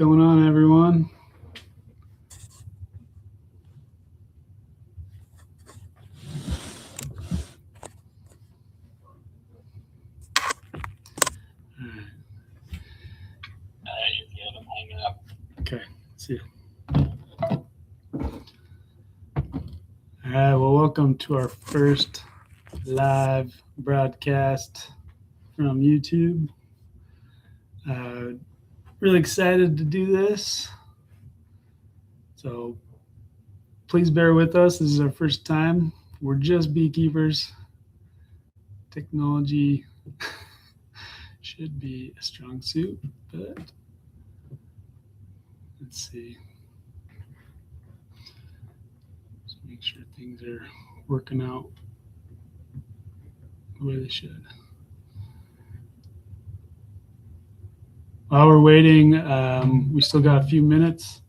going on, everyone? Okay, let's see. All right, well, welcome to our first live broadcast from YouTube. Really excited to do this. So please bear with us. This is our first time. We're just beekeepers. Technology should be a strong suit, but let's see. Just make sure things are working out the way they should. While we're waiting, we still got a few minutes.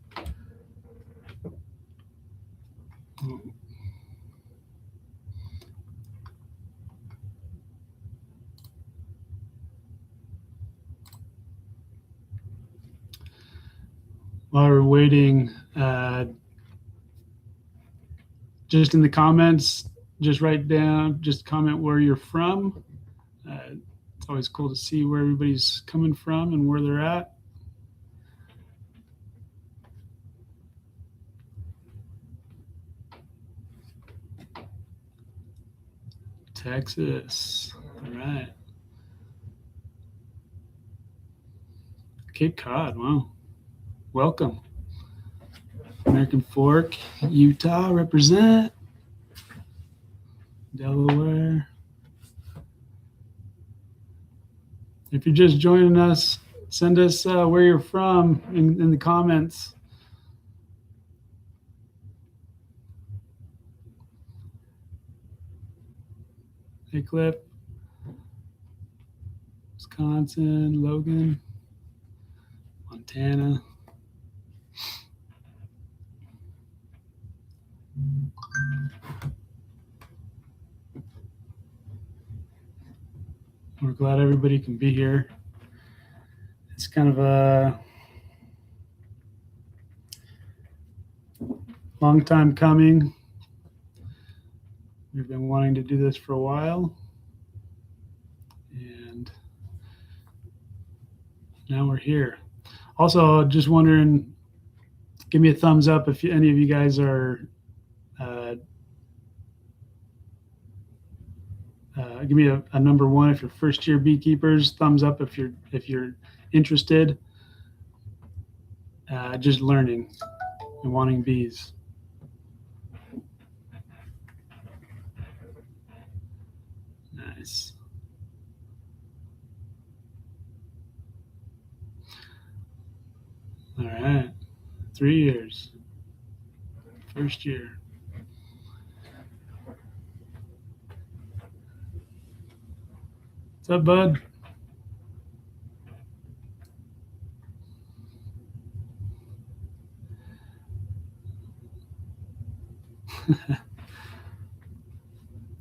While we're waiting, just in the comments, just write down, just comment where you're from. It's always cool to see where everybody's coming from and where they're at. Texas, all right. Cape Cod, wow. Welcome. American Fork, Utah, represent. Delaware. If you're just joining us, send us where you're from in the comments. Hey, Clip. Wisconsin, Logan, Montana. We're glad everybody can be here. It's kind of a long time coming. We've been wanting to do this for a while, and now we're here. Also, just wondering, give me a thumbs up if any of you guys are give me a number one if you're first year beekeepers. Thumbs up if you're interested, just learning and wanting bees. Nice. All right, 3 years. First year. What's up, bud?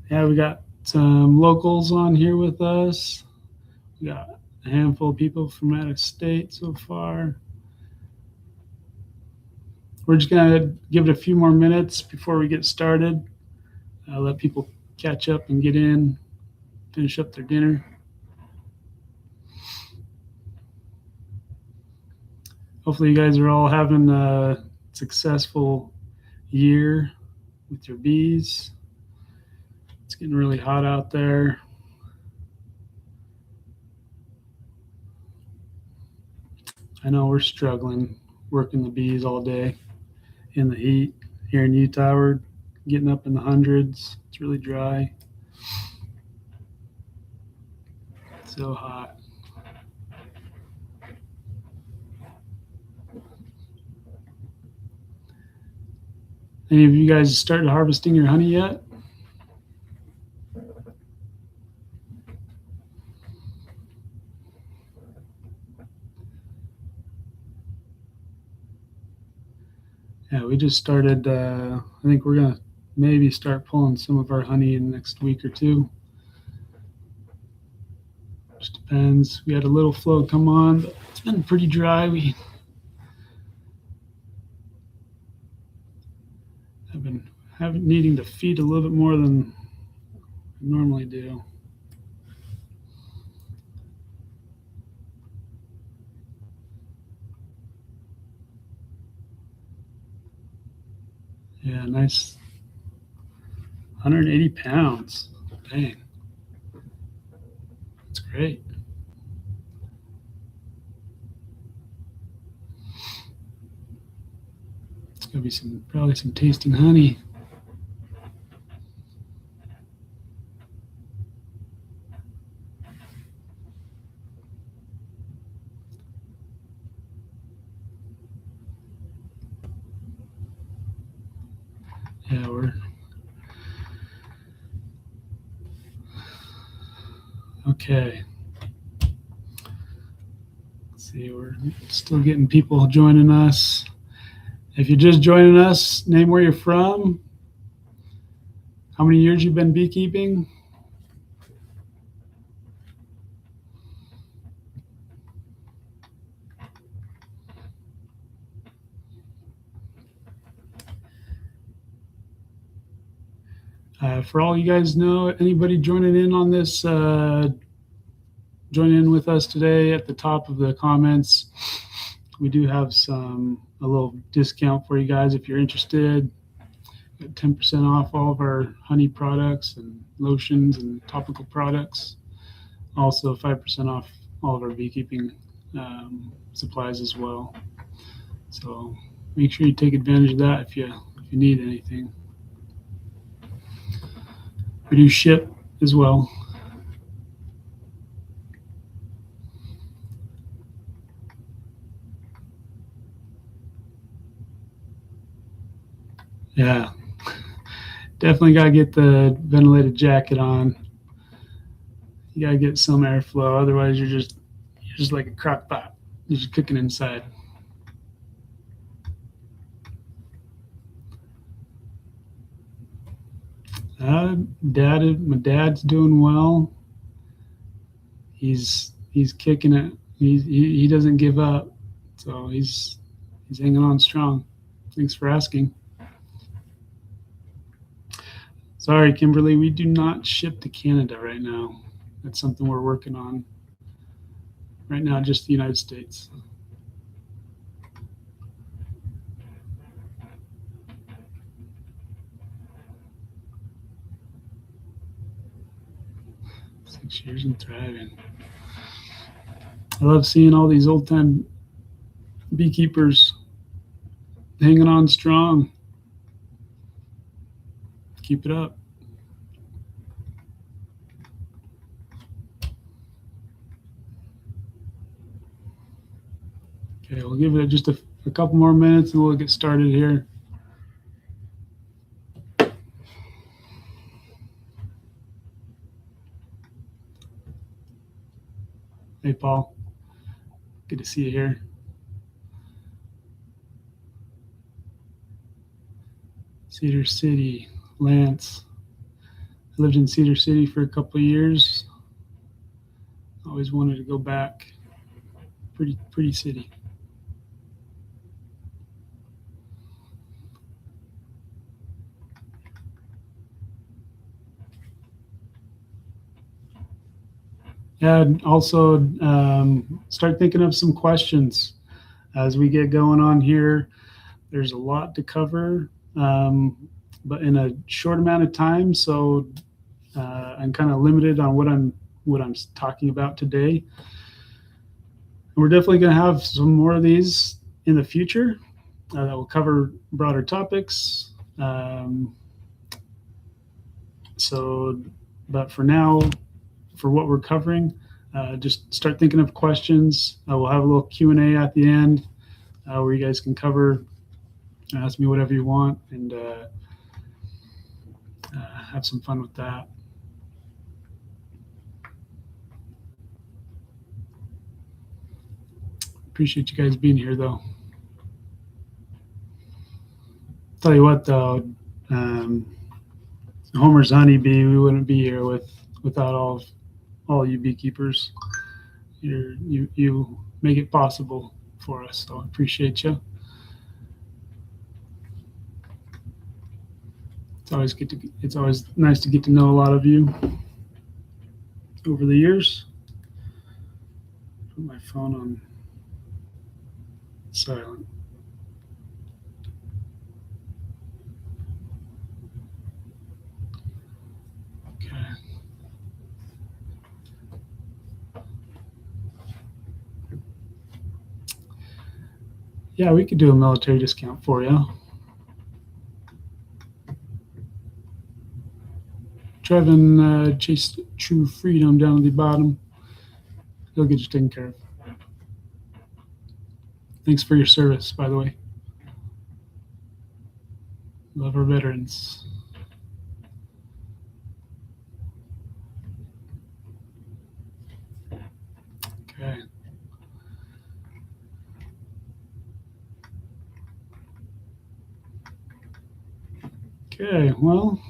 Yeah, we got some locals on here with us. We got a handful of people from out of state so far. We're just gonna give it a few more minutes before we get started. Let people catch up and get in, finish up their dinner. Hopefully you guys are all having a successful year with your bees. It's getting really hot out there. I know we're struggling working the bees all day in the heat. Here in Utah, we're getting up in the hundreds. It's really dry. It's so hot. Any of you guys started harvesting your honey yet? Yeah, we just started. I think we're gonna maybe start pulling some of our honey in the next week or two. Just depends. We had a little flow come on, but it's been pretty dry. We I've been needing to feed a little bit more than I normally do. Yeah, nice. 180 pounds. Dang. That's great. It's gonna be probably some tasting honey. Yeah, we're okay. Let's see, we're still getting people joining us. If you're just joining us, name where you're from, how many years you've been beekeeping. For all you guys know, anybody joining in on this, join in with us today at the top of the comments. We do have a little discount for you guys if you're interested. 10% off all of our honey products and lotions and topical products. Also 5% off all of our beekeeping supplies as well. So make sure you take advantage of that if you need anything. We do ship as well. Yeah, definitely got to get the ventilated jacket on. You got to get some airflow, otherwise you're just like a crock pot. You're just cooking inside. My dad's doing well. He's kicking it. He doesn't give up, so he's hanging on strong. Thanks for asking. Sorry, Kimberly, we do not ship to Canada right now. That's something we're working on. Right now, just the United States. Six years and thriving. I love seeing all these old time beekeepers hanging on strong. Keep it up. Okay, we'll give it just a couple more minutes and we'll get started here. Hey, Paul. Good to see you here. Cedar City, Lance. I lived in Cedar City for a couple of years. Always wanted to go back. Pretty city. Yeah, and also start thinking of some questions as we get going on here. There's a lot to cover, but in a short amount of time. So I'm kind of limited on what I'm talking about today. We're definitely going to have some more of these in the future that will cover broader topics. But for now, for what we're covering, just start thinking of questions. We'll have a little Q&A at the end where you guys can ask me whatever you want, and have some fun with that. Appreciate you guys being here, though. Tell you what, though, Homer's Honeybee, we wouldn't be here without all you beekeepers. You make it possible for us, so I appreciate you. It's always nice to get to know a lot of you over the years. Put my phone on silent. Okay. Yeah, we could do a military discount for you. Trevin, Chase True Freedom down at the bottom. He'll get you taken care of. Thanks for your service, by the way. Love our veterans. Okay. Okay, well,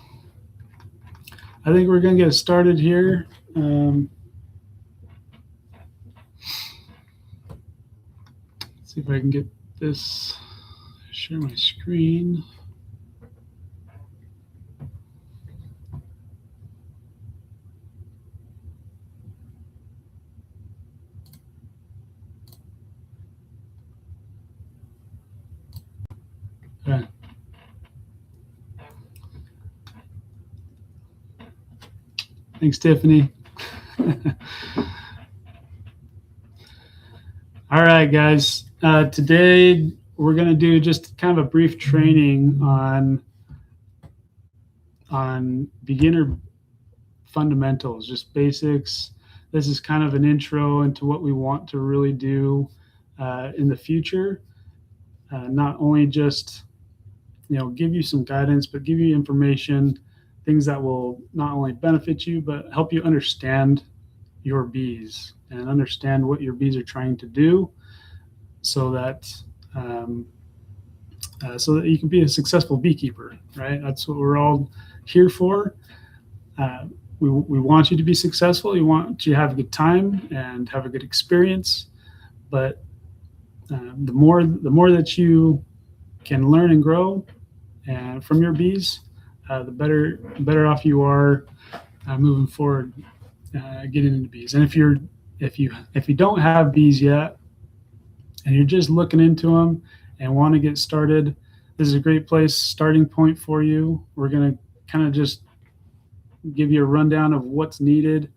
I think we're going to get started here. See if I can get this, share my screen. Okay. Thanks, Tiffany. All right, guys. Today we're going to do just kind of a brief training on beginner fundamentals, just basics. This is kind of an intro into what we want to really do in the future. Not only just give you some guidance, but give you information, things that will not only benefit you, but help you understand your bees and understand what your bees are trying to do, so that you can be a successful beekeeper. Right? That's what we're all here for. We want you to be successful. We want you to have a good time and have a good experience. But the more that you can learn and grow and from your bees, the better off you are moving forward, getting into bees. And if you don't have bees yet, and you're just looking into them and want to get started, this is a great starting point for you. We're going to kind of just give you a rundown of what's needed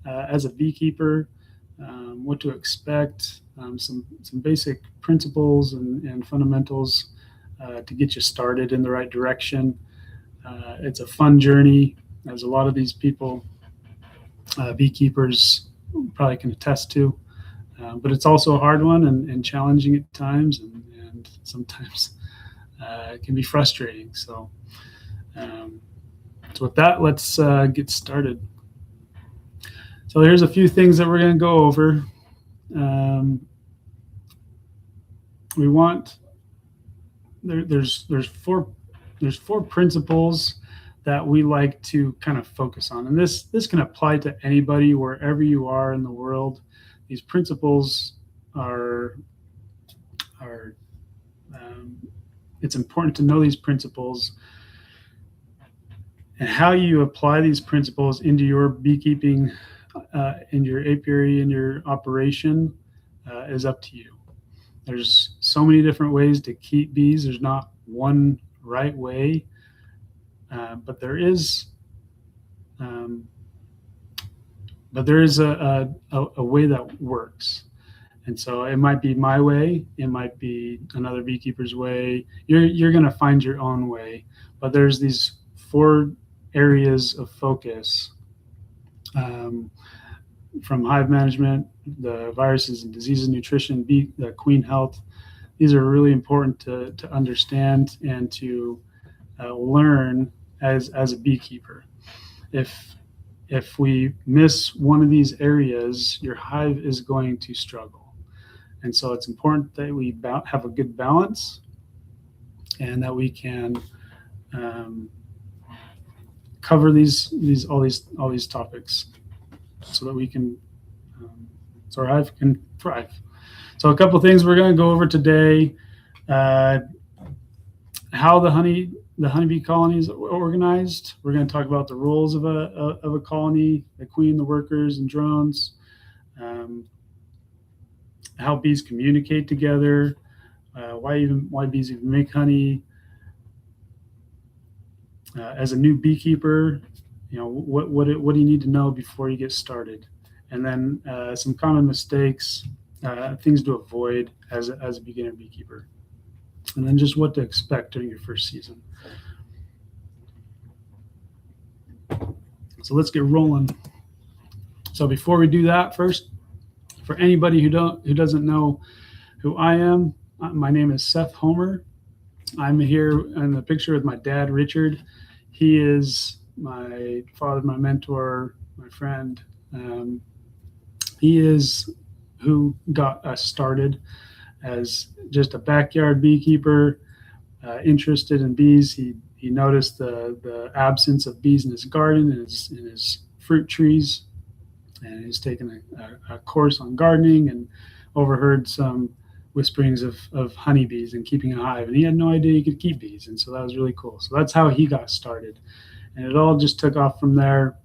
as a beekeeper, what to expect, some basic principles and fundamentals to get you started in the right direction. It's a fun journey, as a lot of these people, beekeepers, probably can attest to. But it's also a hard one and challenging at times, and sometimes it can be frustrating. So with that, let's get started. So here's a few things that we're going to go over. We want there's four principles that we like to kind of focus on, and this can apply to anybody wherever you are in the world. These principles are it's important to know these principles, and how you apply these principles into your beekeeping, in your apiary, in your operation, is up to you. There's so many different ways to keep bees. There's not one right way, but there is a way that works. And so it might be my way, it might be another beekeeper's way. You're going to find your own way, but there's these 4 areas of focus, from hive management, the viruses and diseases, nutrition, the queen health. These are really important to understand and to learn as a beekeeper. If we miss one of these areas, your hive is going to struggle. And so it's important that we have a good balance, and that we can cover all these topics, so that we can so our hive can thrive. So a couple of things we're going to go over today. how the honeybee colonies are organized. We're going to talk about the roles of a colony, the queen, the workers, and drones. How bees communicate together, why bees even make honey. As a new beekeeper, what do you need to know before you get started, and then some common mistakes, things to avoid as a beginner beekeeper, and then just what to expect during your first season. So let's get rolling. So before we do that, first, for anybody who doesn't know who I am, my name is Seth Homer. I'm here in the picture with my dad, Richard. He is my father, my mentor, my friend. He is who got us started as just a backyard beekeeper, interested in bees. He noticed the absence of bees in his garden and in his fruit trees, and he's taken a course on gardening and overheard some whisperings of honeybees and keeping a hive, and he had no idea you could keep bees, and so that was really cool. So that's how he got started, and it all just took off from there,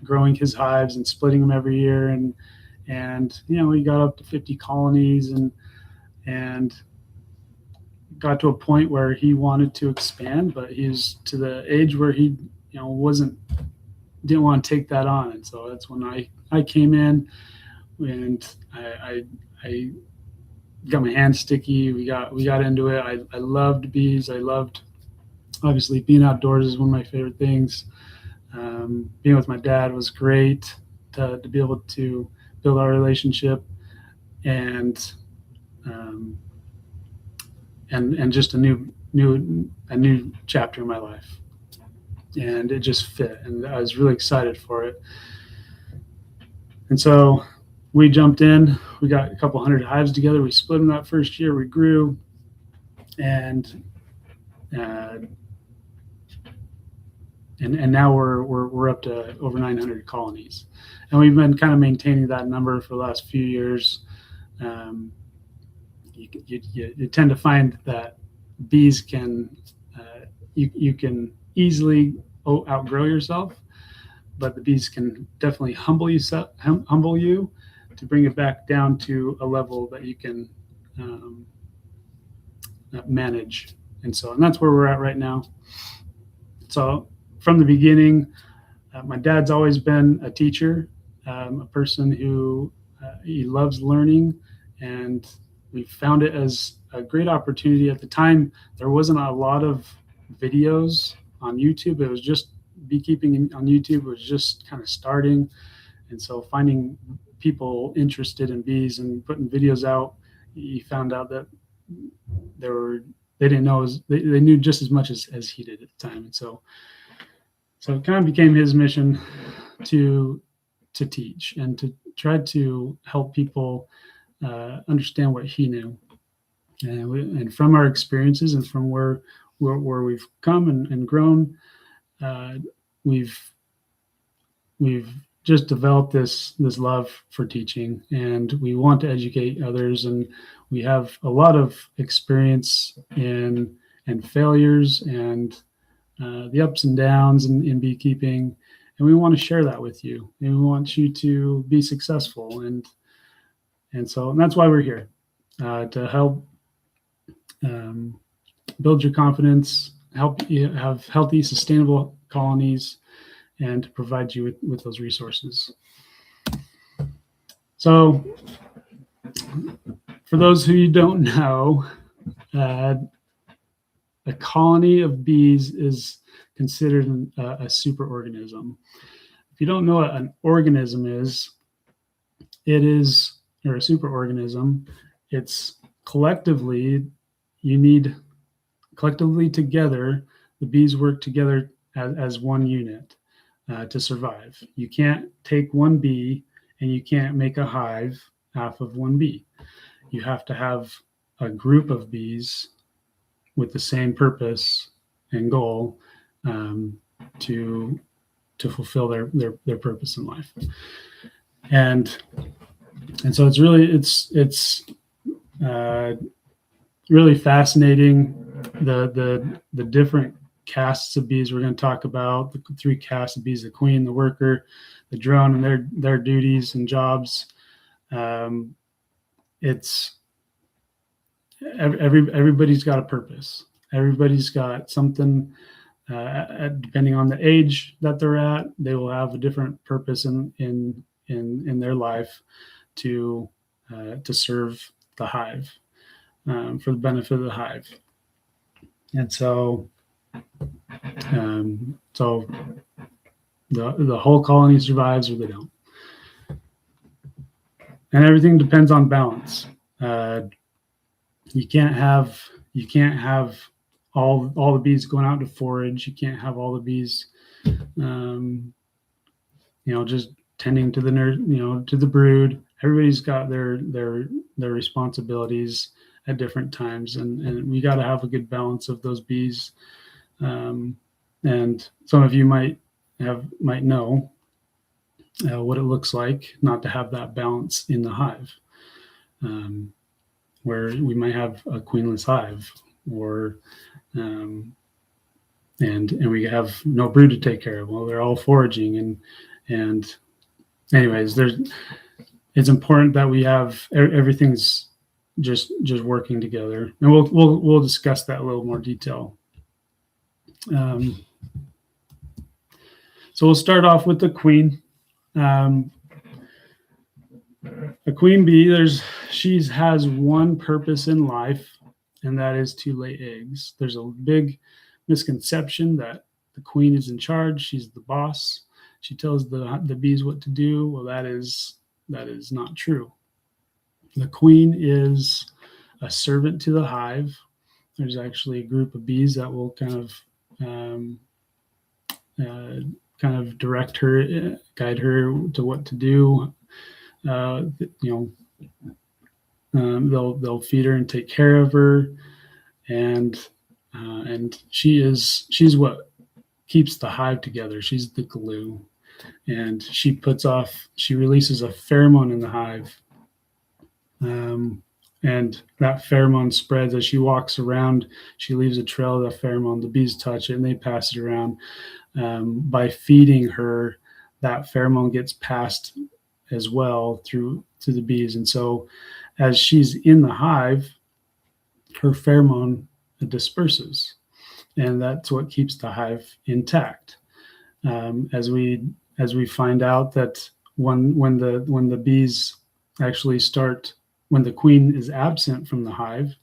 growing his hives and splitting them every year, and he got up to 50 colonies and got to a point where he wanted to expand, but he was to the age where he didn't want to take that on, and so that's when I came in, and I got my hands sticky. We got into it. I loved bees. I loved, obviously, being outdoors is one of my favorite things. Being with my dad was great to be able to build our relationship, and just a new chapter in my life, and it just fit, and I was really excited for it. And so we jumped in. We got a couple hundred hives together. We split them that first year. We grew, and now we're up to over 900 colonies, and we've been kind of maintaining that number for the last few years. You tend to find that bees can you can easily outgrow yourself, but the bees can definitely humble you to bring it back down to a level that you can manage. And that's where we're at right now. So from the beginning, my dad's always been a teacher, a person who he loves learning, and we found it as a great opportunity. At the time, there wasn't a lot of videos on YouTube. It was just beekeeping on YouTube was just kind of starting, and so finding people interested in bees and putting videos out, he found out that they didn't know they knew just as much as he did at the time, and so it kind of became his mission to teach and to try to help people understand what he knew, and from our experiences and from where we've come and grown, we've just developed this love for teaching, and we want to educate others, and we have a lot of experience in failures and the ups and downs in beekeeping, and we want to share that with you, and we want you to be successful, and that's why we're here, to help build your confidence, help you have healthy, sustainable colonies, and to provide you with those resources. So for those who you don't know, a colony of bees is considered a superorganism. If you don't know what an organism is, or a superorganism, it's collectively together, the bees work together as one unit to survive. You can't take one bee and you can't make a hive off of one bee. You have to have a group of bees with the same purpose and goal to fulfill their purpose in life. And so it's really fascinating the different castes of bees we're going to talk about, the 3 castes of bees: the queen, the worker, the drone, and their duties and jobs. It's everybody's got a purpose. Everybody's got something. Depending on the age that they're at, they will have a different purpose in their life to serve the hive, for the benefit of the hive. And so the whole colony survives or they don't. And everything depends on balance. You can't have all the bees going out to forage. You can't have all the bees, just tending to to the brood. Everybody's got their responsibilities at different times, and we got to have a good balance of those bees. And some of you might know what it looks like not to have that balance in the hive, where we might have a queenless hive, or and we have no brood to take care of. Well, they're all foraging, and anyways, it's important that we have everything's just working together, and we'll discuss that in a little more detail. So we'll start off with the queen. A queen bee, she has one purpose in life, and that is to lay eggs. There's a big misconception that the queen is in charge. She's the boss. She tells the bees what to do. Well, that is not true. The queen is a servant to the hive. There's actually a group of bees that will kind of direct her, guide her to what to do. They'll feed her and take care of her, and she's what keeps the hive together. She's the glue, and she releases a pheromone in the hive, and that pheromone spreads as she walks around. She leaves a trail of the pheromone. The bees touch it and they pass it around. By feeding her, that pheromone gets passed as well to the bees. And so as she's in the hive, her pheromone disperses, and that's what keeps the hive intact. As we find out that when the bees actually start, when the queen is absent from the hive,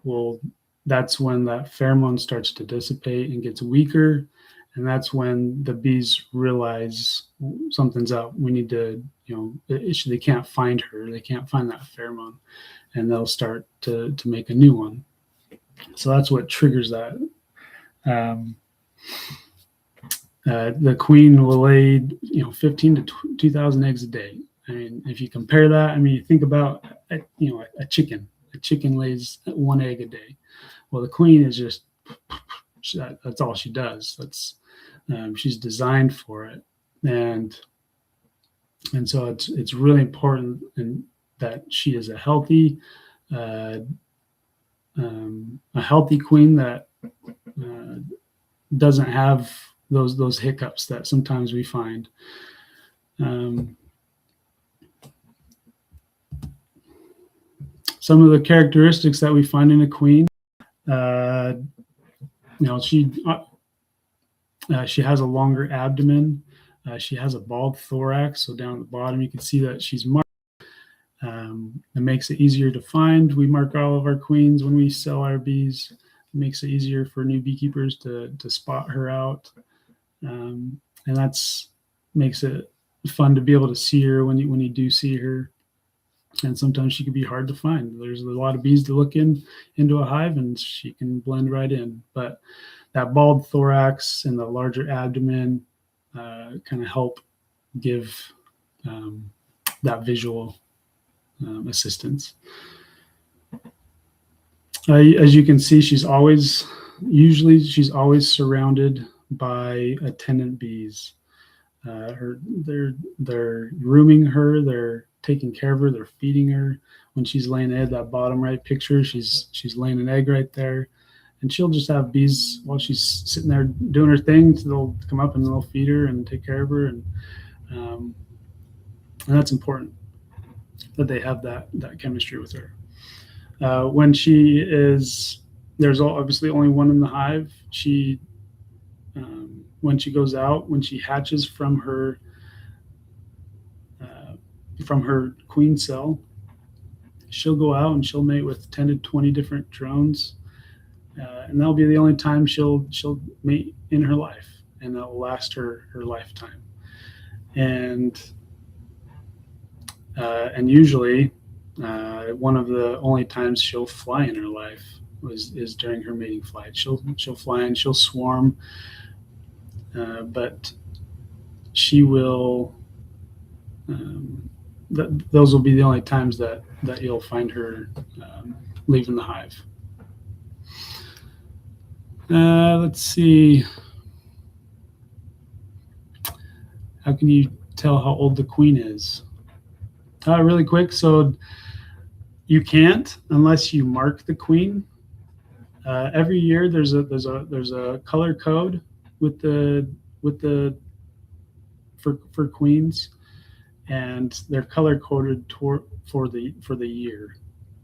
well, that's when that pheromone starts to dissipate and gets weaker. And that's when the bees realize something's up. We need to, they can't find her. They can't find that pheromone, and they'll start to make a new one. So that's what triggers that. The queen will lay, 15 to 2,000 eggs a day. I mean, if you compare that, you think about, a chicken. A chicken lays 1 egg a day. Well, the queen is just, that's all she does. She's designed for it, and so it's really important that she is a healthy queen that doesn't have those hiccups that sometimes we find. Some of the characteristics that we find in a queen, she has a longer abdomen. She has a bald thorax. So down at the bottom, you can see that she's marked. It makes it easier to find. We mark all of our queens when we sell our bees. It makes it easier for new beekeepers to spot her out. And that's makes it fun to be able to see her when you do see her. And sometimes she can be hard to find. There's a lot of bees to look into a hive, and she can blend right in. But that bald thorax and the larger abdomen kind of help give that visual assistance. As you can see, she's always surrounded by attendant bees. They're grooming her. They're taking care of her. They're feeding her. When she's laying an egg, that bottom right picture, she's laying an egg right there, and she'll just have bees while she's sitting there doing her thing. So they'll come up and they'll feed her and take care of her, and that's important that they have that chemistry with her. When she is, there's obviously only one in the hive. She, when she goes out, when she hatches from her queen cell, she'll go out and she'll mate with 10 to 20 different drones, and that'll be the only time she'll mate in her life, and that will last her lifetime. And usually, one of the only times she'll fly in her life is during her mating flight. She'll fly and she'll swarm, but she will. Those will be the only times that you'll find her leaving the hive. Let's see. How can you tell how old the queen is? Really quick. So you can't unless you mark the queen. Every year there's a color code with the for queens, and they're color coded for the year.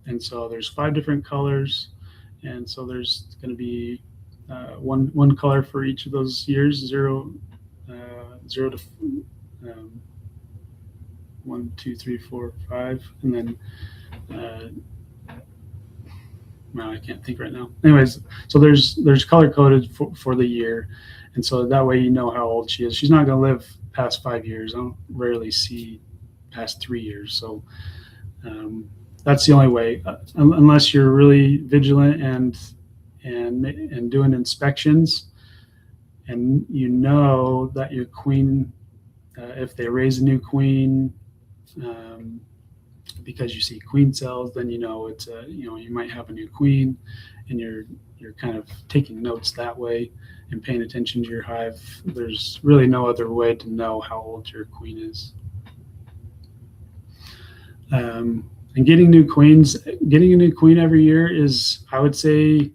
And so there's 5 different colors, and so there's going to be one color for each of those years, 0 to 1, 2, 3, 4, 5, and then well, I can't think right now. Anyways, so there's color coded for the year, and so that way you know how old she is. She's not going to live past 5 years. I don't rarely see past 3 years. So that's the only way, unless you're really vigilant and doing inspections, and you know that your queen, if they raise a new queen, because you see queen cells, then you know it's you might have a new queen, and you're kind of taking notes that way and paying attention to your hive. There's really no other way to know how old your queen is. And getting a new queen every year is, I would say,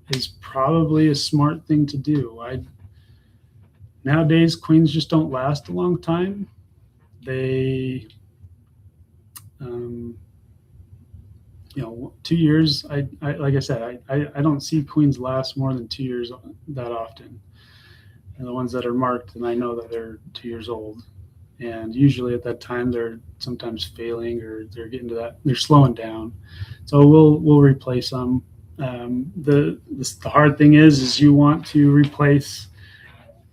is probably a smart thing to do. Nowadays, queens just don't last a long time. They 2 years. I like I said, I don't see queens last more than 2 years that often. And the ones that are marked, and I know that they're 2 years old, and usually at that time they're sometimes failing, or they're getting to that, they're slowing down. So we'll replace them. The hard thing is you want to replace.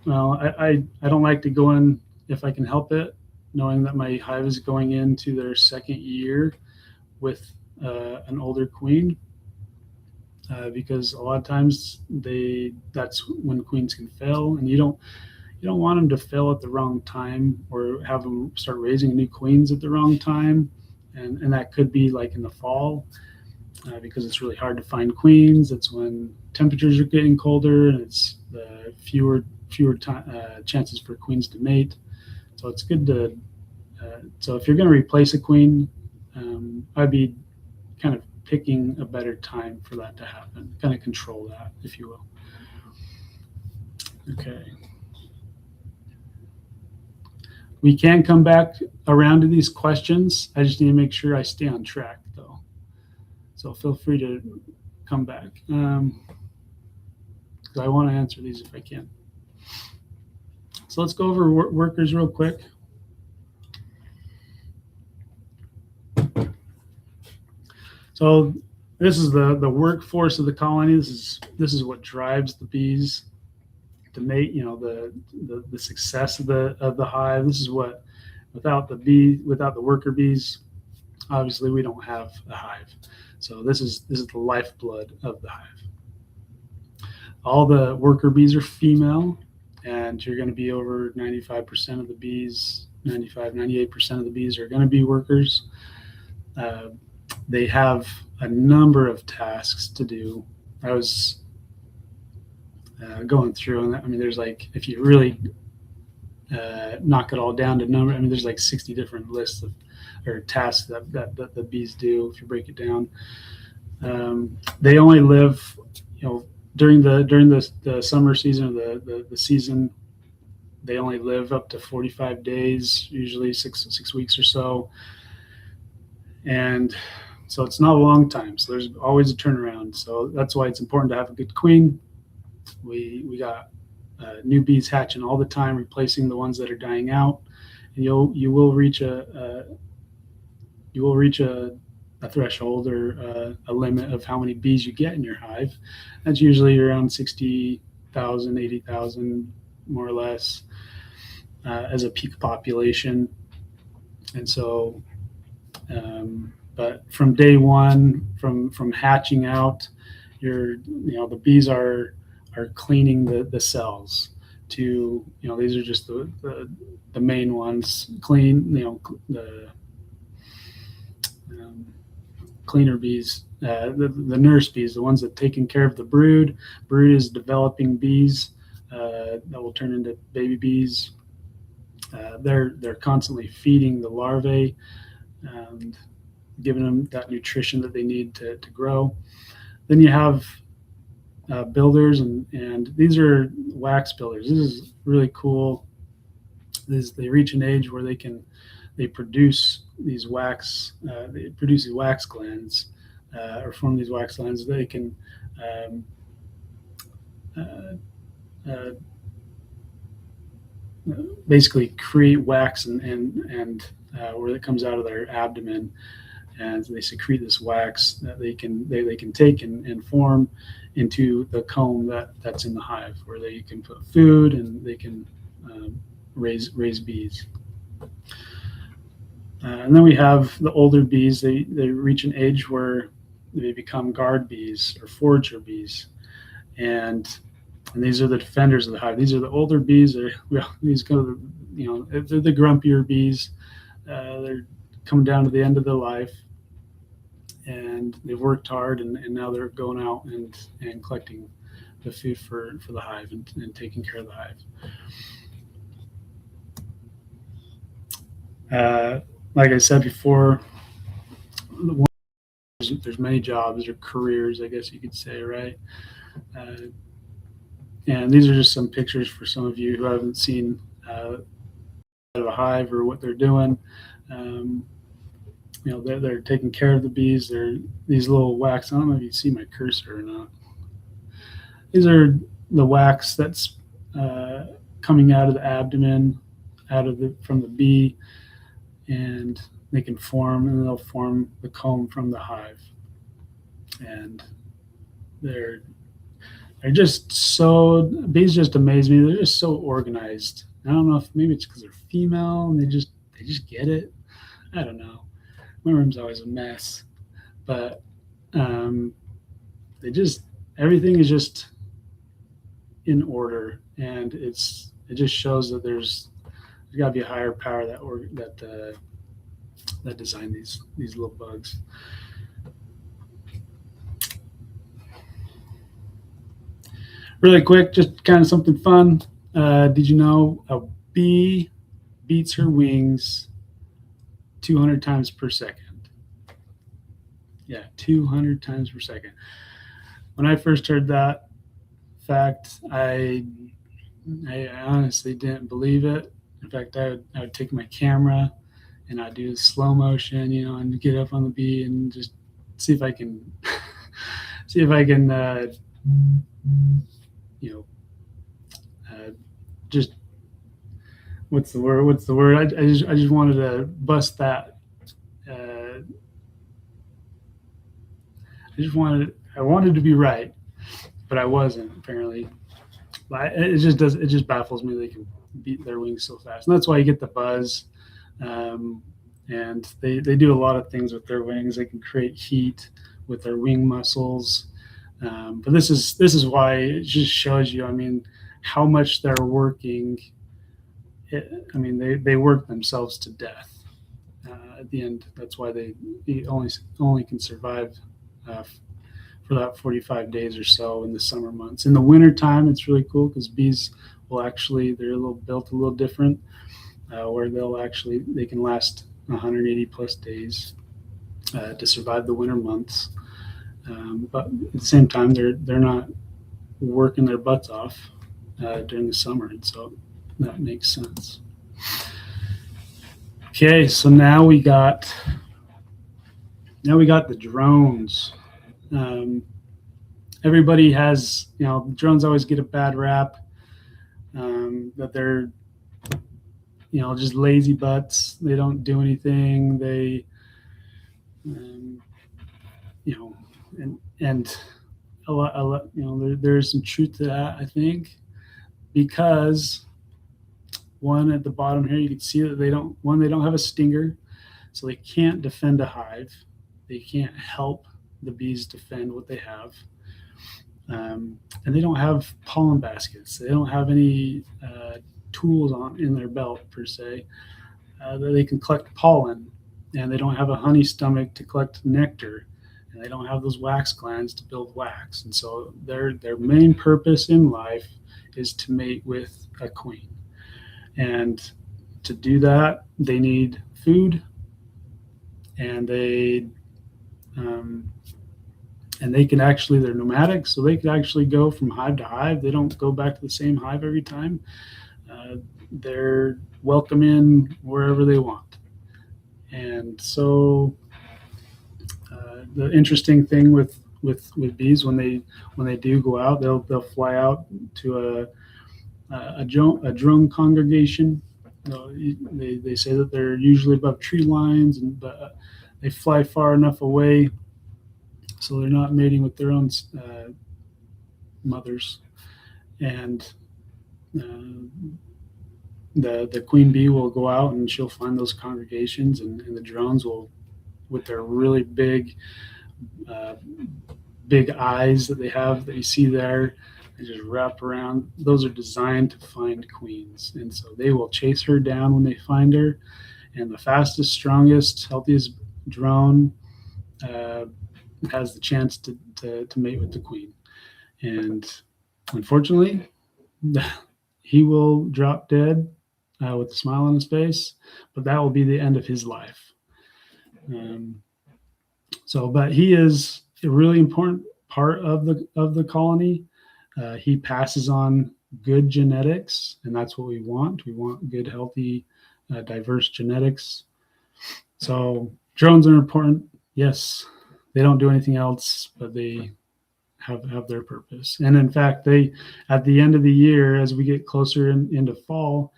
Well, I don't like to go in if I can help it, knowing that my hive is going into their 2nd year with an older queen, because a lot of times that's when queens can fail, and you don't want them to fail at the wrong time, or have them start raising new queens at the wrong time, and that could be like in the fall, because it's really hard to find queens. It's when temperatures are getting colder, and it's fewer chances for queens to mate. So it's good to so if you're going to replace a queen, I'd be kind of picking a better time for that to happen, kind of control that, if you will. Okay. We can come back around to these questions. I just need to make sure I stay on track, though. So feel free to come back, because I want to answer these if I can. So let's go over workers real quick. So this is the workforce of the colony. This is what drives the bees to mate. The success of the hive. This is what, without the worker bees, obviously we don't have a hive. So this is the lifeblood of the hive. All the worker bees are female, and you're going to be over 95% of the bees, 98% of the bees are going to be workers. They have a number of tasks to do. I was going through, and there's like, if you really knock it all down to number, there's like 60 different lists or tasks that the bees do if you break it down. They only live, during the summer season, or the season, they only live up to 45 days, usually six weeks or so, and so it's not a long time. So there's always a turnaround. So that's why it's important to have a good queen. We got new bees hatching all the time, replacing the ones that are dying out, and you will reach a threshold, or a limit of how many bees you get in your hive. That's usually around 60,000, 80,000, more or less, as a peak population. And so, but from day one, from hatching out, the bees are cleaning the cells. To these are just the main ones. Clean, the cleaner bees, the nurse bees, the ones that taking care of the brood. Brood is developing bees that will turn into baby bees. They're constantly feeding the larvae and giving them that nutrition that they need to grow. Then you have builders, and these are wax builders. This is really cool. They reach an age where they produce these wax glands, or form these wax glands. They can basically create wax and where it comes out of their abdomen, and they secrete this wax that they can take and form into the comb that's in the hive, where they can put food and they can raise bees. And then we have the older bees. They reach an age where they become guard bees or forager bees, and these are the defenders of the hive. These are the older bees. They're the grumpier bees. They're coming down to the end of their life, and they've worked hard, and now they're going out and collecting the food for the hive and taking care of the hive. Like I said before, there's many jobs or careers, I guess you could say, right? And these are just some pictures for some of you who haven't seen out of a hive or what they're doing. They're taking care of the bees. They're these little wax. I don't know if you see my cursor or not. These are the wax that's coming out of the abdomen, from the bee, and they can form, and they'll form the comb from the hive. And they're just so, bees just amaze me. They're just so organized. I don't know if maybe it's because they're female and they just get it. I don't know. My room's always a mess, but everything is just in order, and it just shows that there's got to be a higher power that designed these little bugs. Really quick, just kind of something fun. Did you know a bee beats her wings 200 times per second? Yeah, 200 times per second. When I first heard that fact, I honestly didn't believe it. In fact, I would take my camera and I'd do slow motion, and get up on the bee and just see if I can just what's the word? I just wanted to bust that. I wanted to be right, but I wasn't, apparently. It just baffles me they can beat their wings so fast, and that's why you get the buzz. And they do a lot of things with their wings. They can create heat with their wing muscles. But this is why it just shows you, how much they're working. They work themselves to death at the end. That's why they only can survive for that 45 days or so in the summer months. In the winter time, it's really cool because bees will actually, they're built a little different, where they can last 180 plus days to survive the winter months. But at the same time, they're not working their butts off during the summer, and so that makes sense. Okay, so now we got the drones. Everybody has, drones always get a bad rap, that they're, just lazy butts. They don't do anything. They, and a lot, there's some truth to that, I think, because one at the bottom here, you can see that they don't have a stinger, so they can't defend a hive. They can't help the bees defend what they have. And they don't have pollen baskets. They don't have any tools in their belt, per se, that they can collect pollen. And they don't have a honey stomach to collect nectar. And they don't have those wax glands to build wax. And so their main purpose in life is to mate with a queen. And to do that, they need food, and they can actually, they're nomadic, so they can actually go from hive to hive. They don't go back to the same hive every time. They're welcome in wherever they want. And so the interesting thing with bees, when they do go out, they'll fly out to a drone congregation. They say that they're usually above tree lines, but they fly far enough away so they're not mating with their own mothers. And the queen bee will go out and she'll find those congregations, and the drones will, with their really big eyes that they have that you see there, they just wrap around. Those are designed to find queens, and so they will chase her down when they find her. And the fastest, strongest, healthiest drone has the chance to mate with the queen. And unfortunately, he will drop dead with a smile on his face, but that will be the end of his life. But he is a really important part of the colony. He passes on good genetics, and that's what we want. We want good, healthy, diverse genetics. So drones are important. Yes, they don't do anything else, but they have their purpose. And in fact, they, at the end of the year, as we get closer into fall,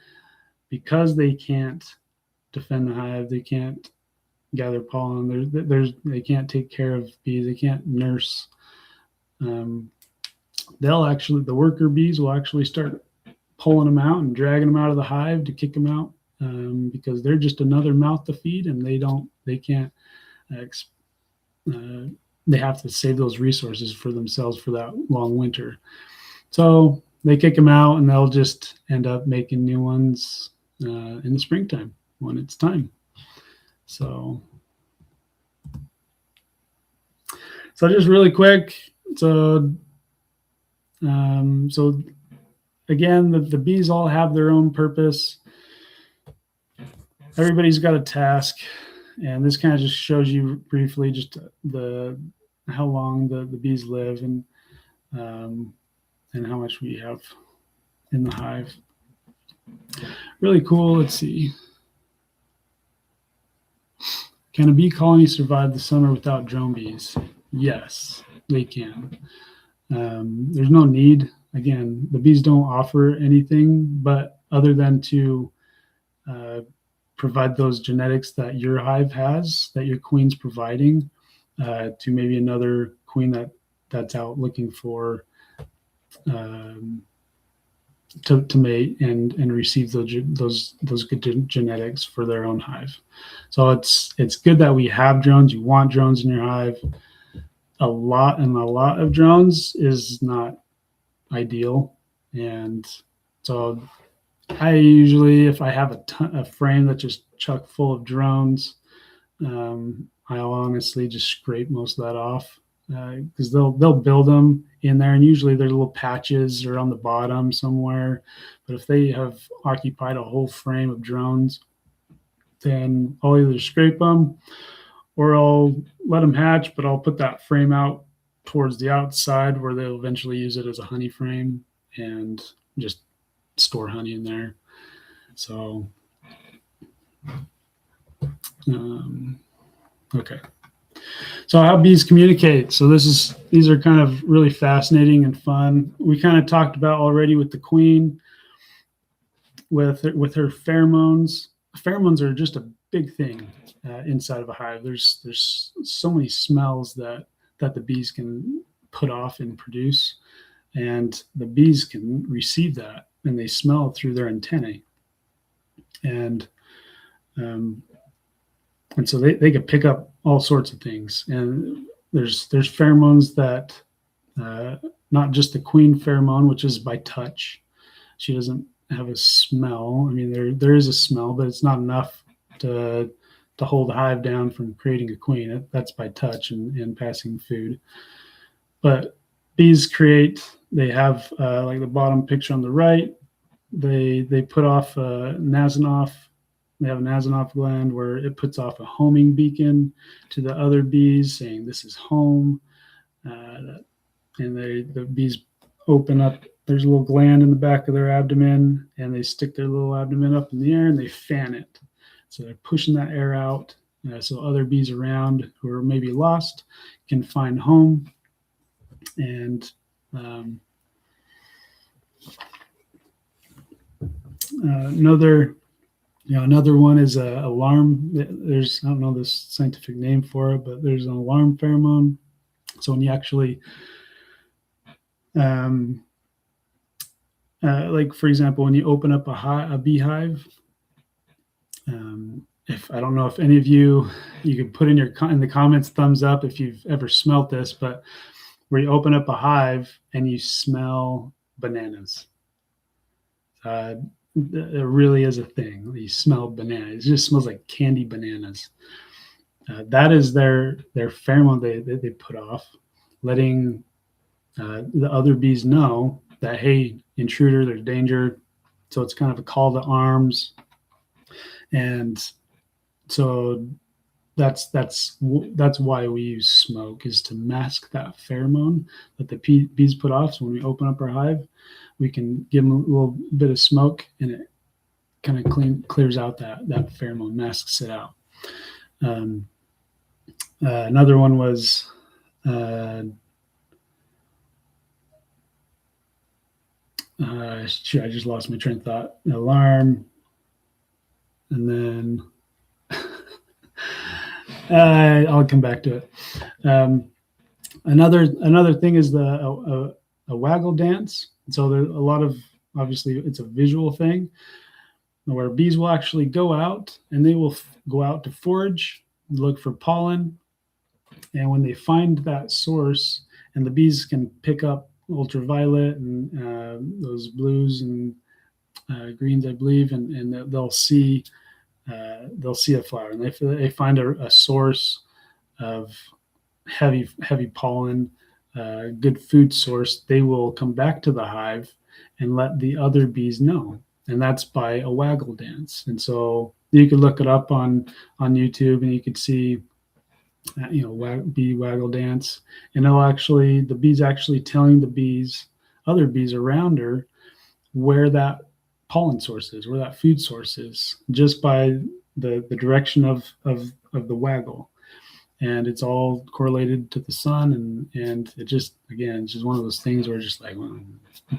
because they can't defend the hive, they can't gather pollen, they can't take care of bees, they can't nurse. The worker bees will actually start pulling them out and dragging them out of the hive to kick them out, because they're just another mouth to feed, and they have to save those resources for themselves for that long winter. So they kick them out, and they'll just end up making new ones in the springtime when it's time. So just really quick. So again, the bees all have their own purpose. Everybody's got a task, and this kind of just shows you briefly just how long the bees live, and how much we have in the hive. Really cool. Let's see. Can a bee colony survive the summer without drone bees? Yes, they can. There's no need. Again, the bees don't offer anything, but other than to provide those genetics that your hive has, that your queen's providing, to maybe another queen that's out looking for to mate and receive those good genetics for their own hive. So it's good that we have drones. You want drones in your hive. A lot of drones is not ideal, and so I usually, if I have a frame that's just chock full of drones, I'll honestly just scrape most of that off, because they'll build them in there, and usually there's little patches or on the bottom somewhere. But if they have occupied a whole frame of drones, then I'll either scrape them or I'll let them hatch, but I'll put that frame out towards the outside where they'll eventually use it as a honey frame and just store honey in there. So, okay. So how bees communicate. So these are kind of really fascinating and fun. We kind of talked about already with the queen, with her pheromones. Pheromones are just a big thing inside of a hive. There's so many smells that the bees can put off and produce, and the bees can receive that, and they smell through their antennae, and so they can pick up all sorts of things. And there's pheromones that not just the queen pheromone, which is by touch. She doesn't have a smell. I mean, there is a smell, but it's not enough to hold the hive down from creating a queen. That's by touch and passing food. But bees they have like the bottom picture on the right, they put off Nasonoff. They have a Nasonoff gland where it puts off a homing beacon to the other bees saying this is home. And the bees open up. There's a little gland in the back of their abdomen, and they stick their little abdomen up in the air and they fan it. So they're pushing that air out so other bees around who are maybe lost can find home. And another one is a alarm. There's, I don't know the scientific name for it, but there's an alarm pheromone. So when you actually, like for example, when you open up a beehive, if I don't know if any of you could put in the comments thumbs up if you've ever smelt this, but where you open up a hive and you smell bananas. It really is a thing. You smell bananas. It just smells like candy bananas. That is their pheromone they put off, letting the other bees know that, hey, intruder, there's danger. So it's kind of a call to arms. And so that's why we use smoke, is to mask that pheromone that the bees put off. So when we open up our hive, we can give them a little bit of smoke, and it kind of clears out that pheromone, masks it out. Another one was I just lost my train of thought. Alarm, and then I'll come back to it. Another thing is a waggle dance. So there's a lot of, obviously it's a visual thing where bees will actually go out and they will go out to forage, look for pollen. And when they find that source, and the bees can pick up ultraviolet and those blues and greens, I believe, and they'll see a flower, and they find a source of heavy pollen, good food source, they will come back to the hive and let the other bees know, and that's by a waggle dance. And so you could look it up on YouTube, and you could see bee waggle dance, and the bees actually telling the other bees around her where that pollen source is, where that food source is, just by the direction of the waggle. And it's all correlated to the sun, and it just, again, it's just one of those things where just like, well,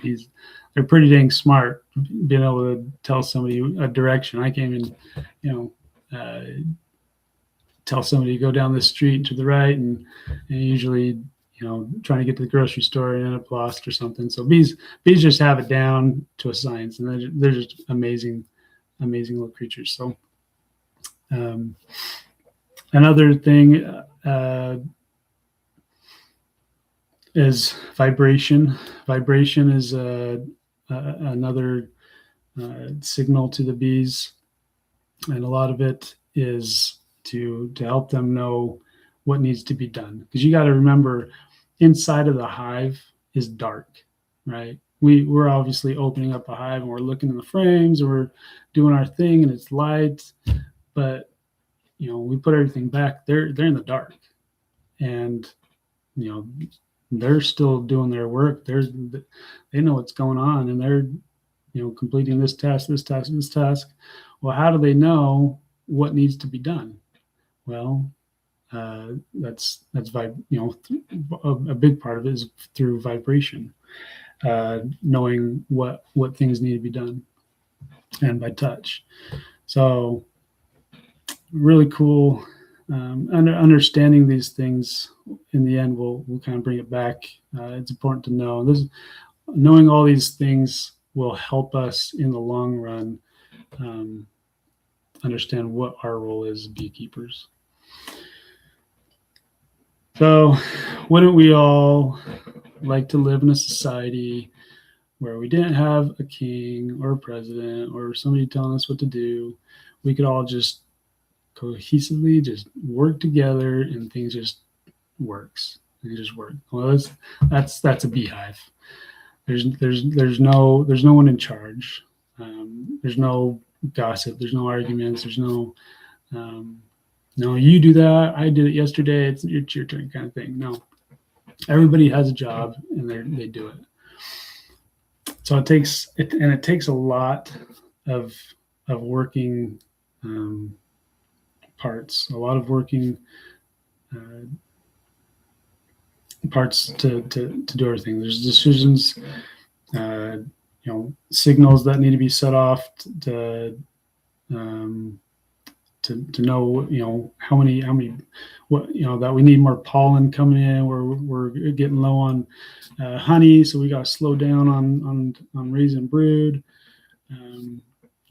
bees, they're pretty dang smart, being able to tell somebody a direction. I can't even tell somebody to go down this street to the right, and usually trying to get to the grocery store and end up lost or something. So bees just have it down to a science, and they're just amazing little creatures. So another thing is vibration. Vibration is another signal to the bees, and a lot of it is to help them know what needs to be done. Because you got to remember, inside of the hive is dark, right? We're obviously opening up a hive and we're looking in the frames and we're doing our thing and it's light, but we put everything back. They're in the dark, and they're still doing their work. They know what's going on, and they're completing this task, this task, this task. Well, how do they know what needs to be done? Well, that's a big part of it is through vibration, knowing what things need to be done, and by touch. So really cool. Understanding these things in the end will kind of bring it back. It's important to know knowing all these things will help us in the long run understand what our role is as beekeepers. So wouldn't we all like to live in a society where we didn't have a king or a president or somebody telling us what to do? We could all just cohesively just work together and things just works. They just work. Well, that's a beehive. There's no one in charge. There's no gossip. There's no arguments. There's no you do that. I did it yesterday. It's your turn kind of thing. No, everybody has a job and they do it. So it takes a lot of working parts, a lot of working parts to do everything. There's decisions, signals that need to be set off to know, how many, that we need more pollen coming in. We're getting low on honey, so we got to slow down on raising brood.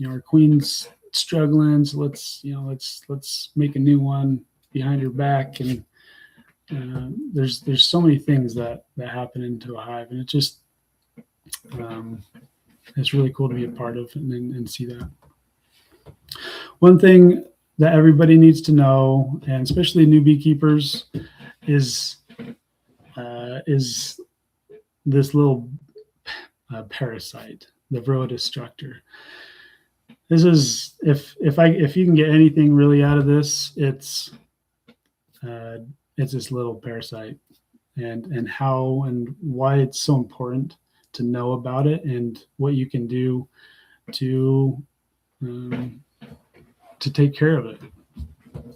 Our queen's struggling, so let's make a new one behind her back. And there's so many things that happen into a hive, and it's really cool to be a part of and see that. One thing that everybody needs to know, and especially new beekeepers, is this little parasite, the varroa destructor. This is if you can get anything really out of this, it's this little parasite, and how and why it's so important to know about it and what you can do to take care of it.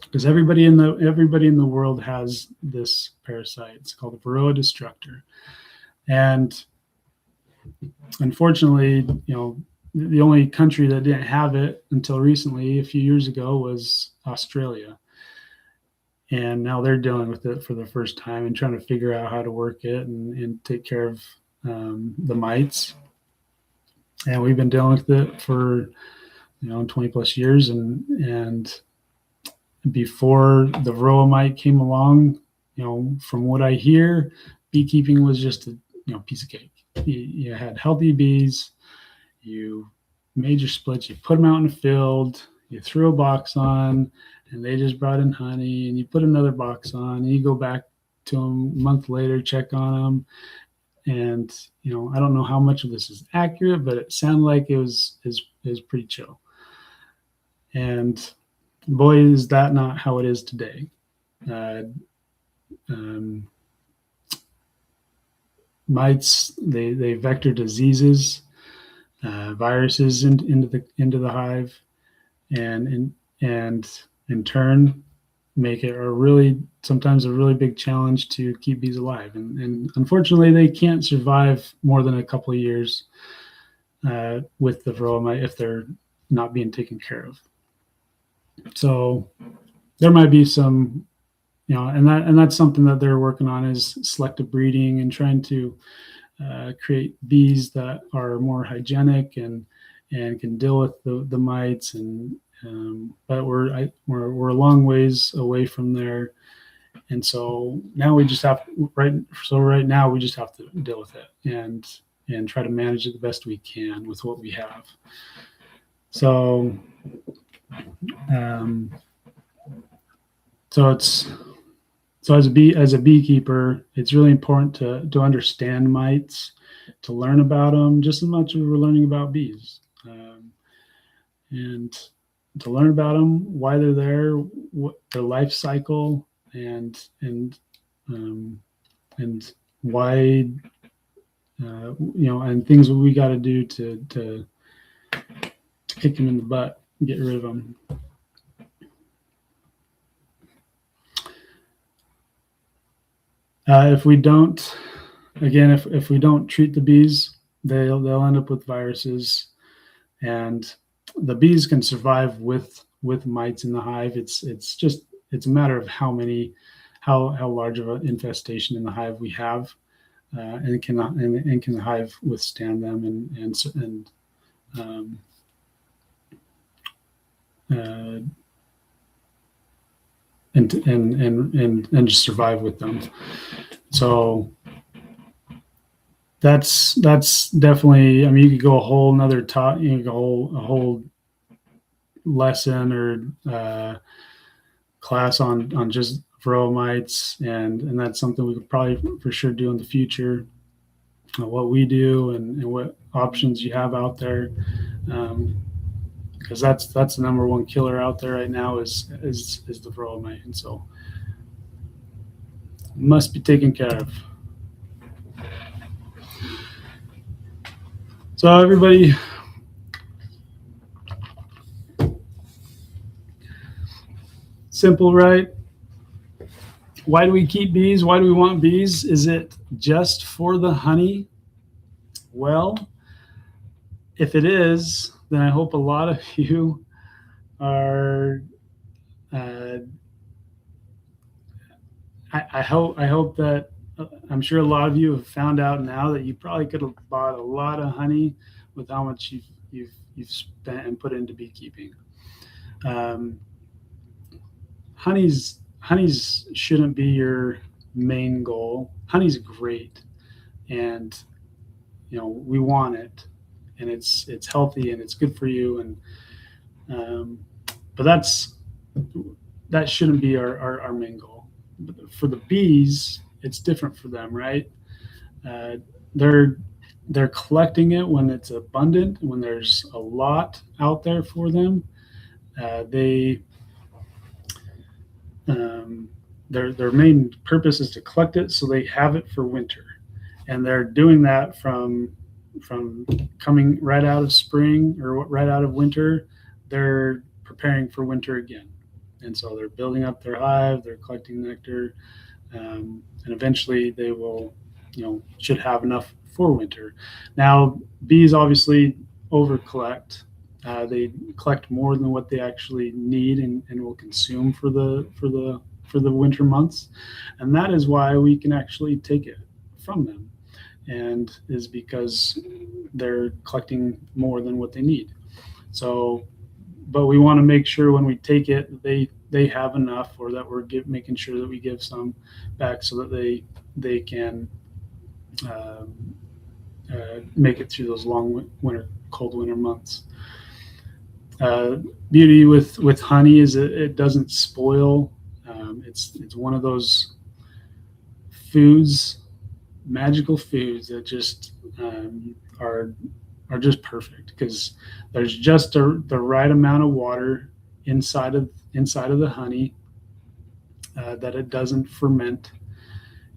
Because everybody in the world has this parasite. It's called the varroa destructor, and unfortunately, the only country that didn't have it until recently, a few years ago, was Australia. And now they're dealing with it for the first time and trying to figure out how to work it and take care of the mites. And we've been dealing with it for 20 plus years, and before the varroa mite came along, from what I hear, beekeeping was just a piece of cake. You had healthy bees, you made your splits, you put them out in the field, you threw a box on, and they just brought in honey, and you put another box on, and you go back to them a month later, check on them. And, I don't know how much of this is accurate, but it sounded like it was pretty chill. And boy, is that not how it is today. Mites, they vector diseases, viruses into the hive, and in turn make it sometimes a really big challenge to keep bees alive. And unfortunately, they can't survive more than a couple of years with the varroa mite if they're not being taken care of. So there might be some, and that's something that they're working on, is selective breeding and trying to create bees that are more hygienic and can deal with the mites. But we're a long ways away from there, and so now we just have right now we just have to deal with it and try to manage it the best we can with what we have. So as a beekeeper, it's really important to understand mites, to learn about them just as much as we're learning about bees, and to learn about them, why they're there, what their life cycle, and why, and things we got to do to kick them in the butt, get rid of them. If we don't, again, if we don't treat the bees, they'll end up with viruses, and the bees can survive with mites in the hive. It's a matter of how large of an infestation in the hive we have, and can the hive withstand them and just survive with them. So that's definitely. I mean, you could go a whole another a whole lesson or class on just varroa mites, and that's something we could probably for sure do in the future. What we do and what options you have out there, because that's the number one killer out there right now is the varroa mite, and so must be taken care of. So everybody, simple, right? Why do we keep bees? Why do we want bees? Is it just for the honey? Well, if it is, then I hope a lot of you are. I hope that I'm sure a lot of you have found out now that you probably could have bought a lot of honey with how much you've spent and put into beekeeping. Honey's shouldn't be your main goal. Honey's great, and we want it, and it's healthy and it's good for you, and but that shouldn't be our main goal. For the bees, it's different for them, right? They're collecting it when it's abundant, when there's a lot out there for them. Their main purpose is to collect it so they have it for winter, and they're doing that from coming right out of spring or right out of winter. They're preparing for winter again, and so they're building up their hive, they're collecting nectar, and eventually they will should have enough for winter. Now bees obviously over collect. They collect more than what they actually need and will consume for the winter months, and that is why we can actually take it from them, and is because they're collecting more than what they need. So, but we want to make sure when we take it, they have enough, or that we're making sure that we give some back so that they can make it through those long cold winter months. Beauty with honey is it doesn't spoil. It's one of those foods, magical foods that just are just perfect, because there's just the right amount of water inside of the honey, that it doesn't ferment,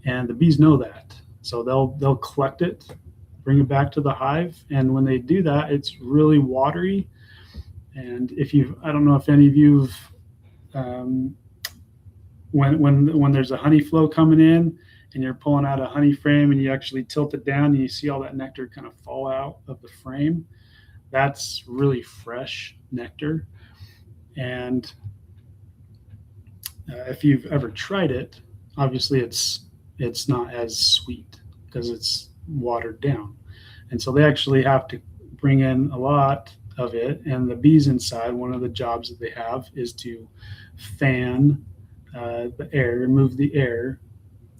and the bees know that, so they'll collect it, bring it back to the hive, and when they do that, it's really watery. And I don't know if any of you've when there's a honey flow coming in and you're pulling out a honey frame and you actually tilt it down and you see all that nectar kind of fall out of the frame, that's really fresh nectar. And if you've ever tried it, obviously it's not as sweet because it's watered down, and so they actually have to bring in a lot of it. And the bees inside, one of the jobs that they have is to fan the air, remove the air,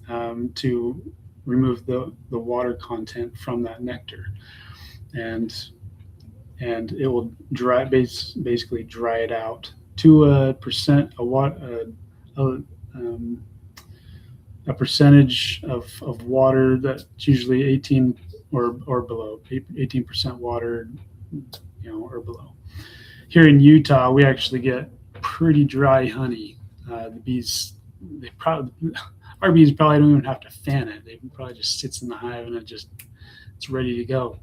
to remove the water content from that nectar, and it will basically dry it out to a percentage of water that's usually 18 or below, 18% water, or below. Here in Utah, we actually get pretty dry honey. The bees, our bees probably don't even have to fan it. It probably just sits in the hive and it's ready to go.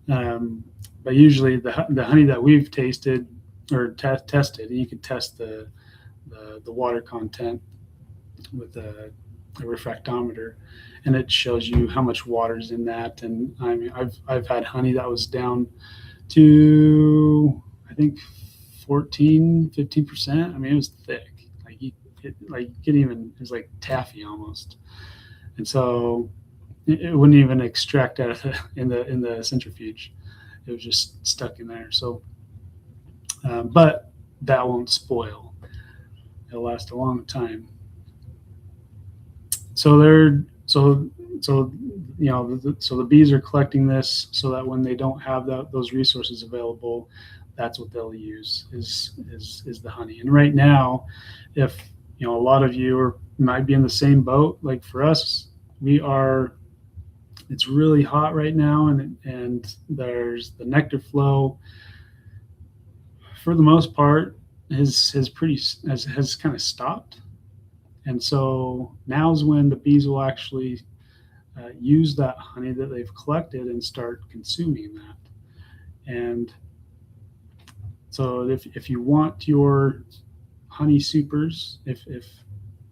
But usually the honey that we've tasted or tested, and you can test the water content with a refractometer, and it shows you how much water's in that. And I mean, I've had honey that was down to, I think, 14-15%. I mean, it was thick. It was like taffy almost. And so it wouldn't even extract out of in the centrifuge. It was just stuck in there. So, but that won't spoil. It'll last a long time. So so the bees are collecting this so that when they don't have those resources available, that's what they'll use is the honey. And right now, if a lot of you might be in the same boat, like for us, it's really hot right now, and there's the nectar flow for the most part has kind of stopped. And so now's when the bees will actually use that honey that they've collected and start consuming that. And so if you want your honey supers, if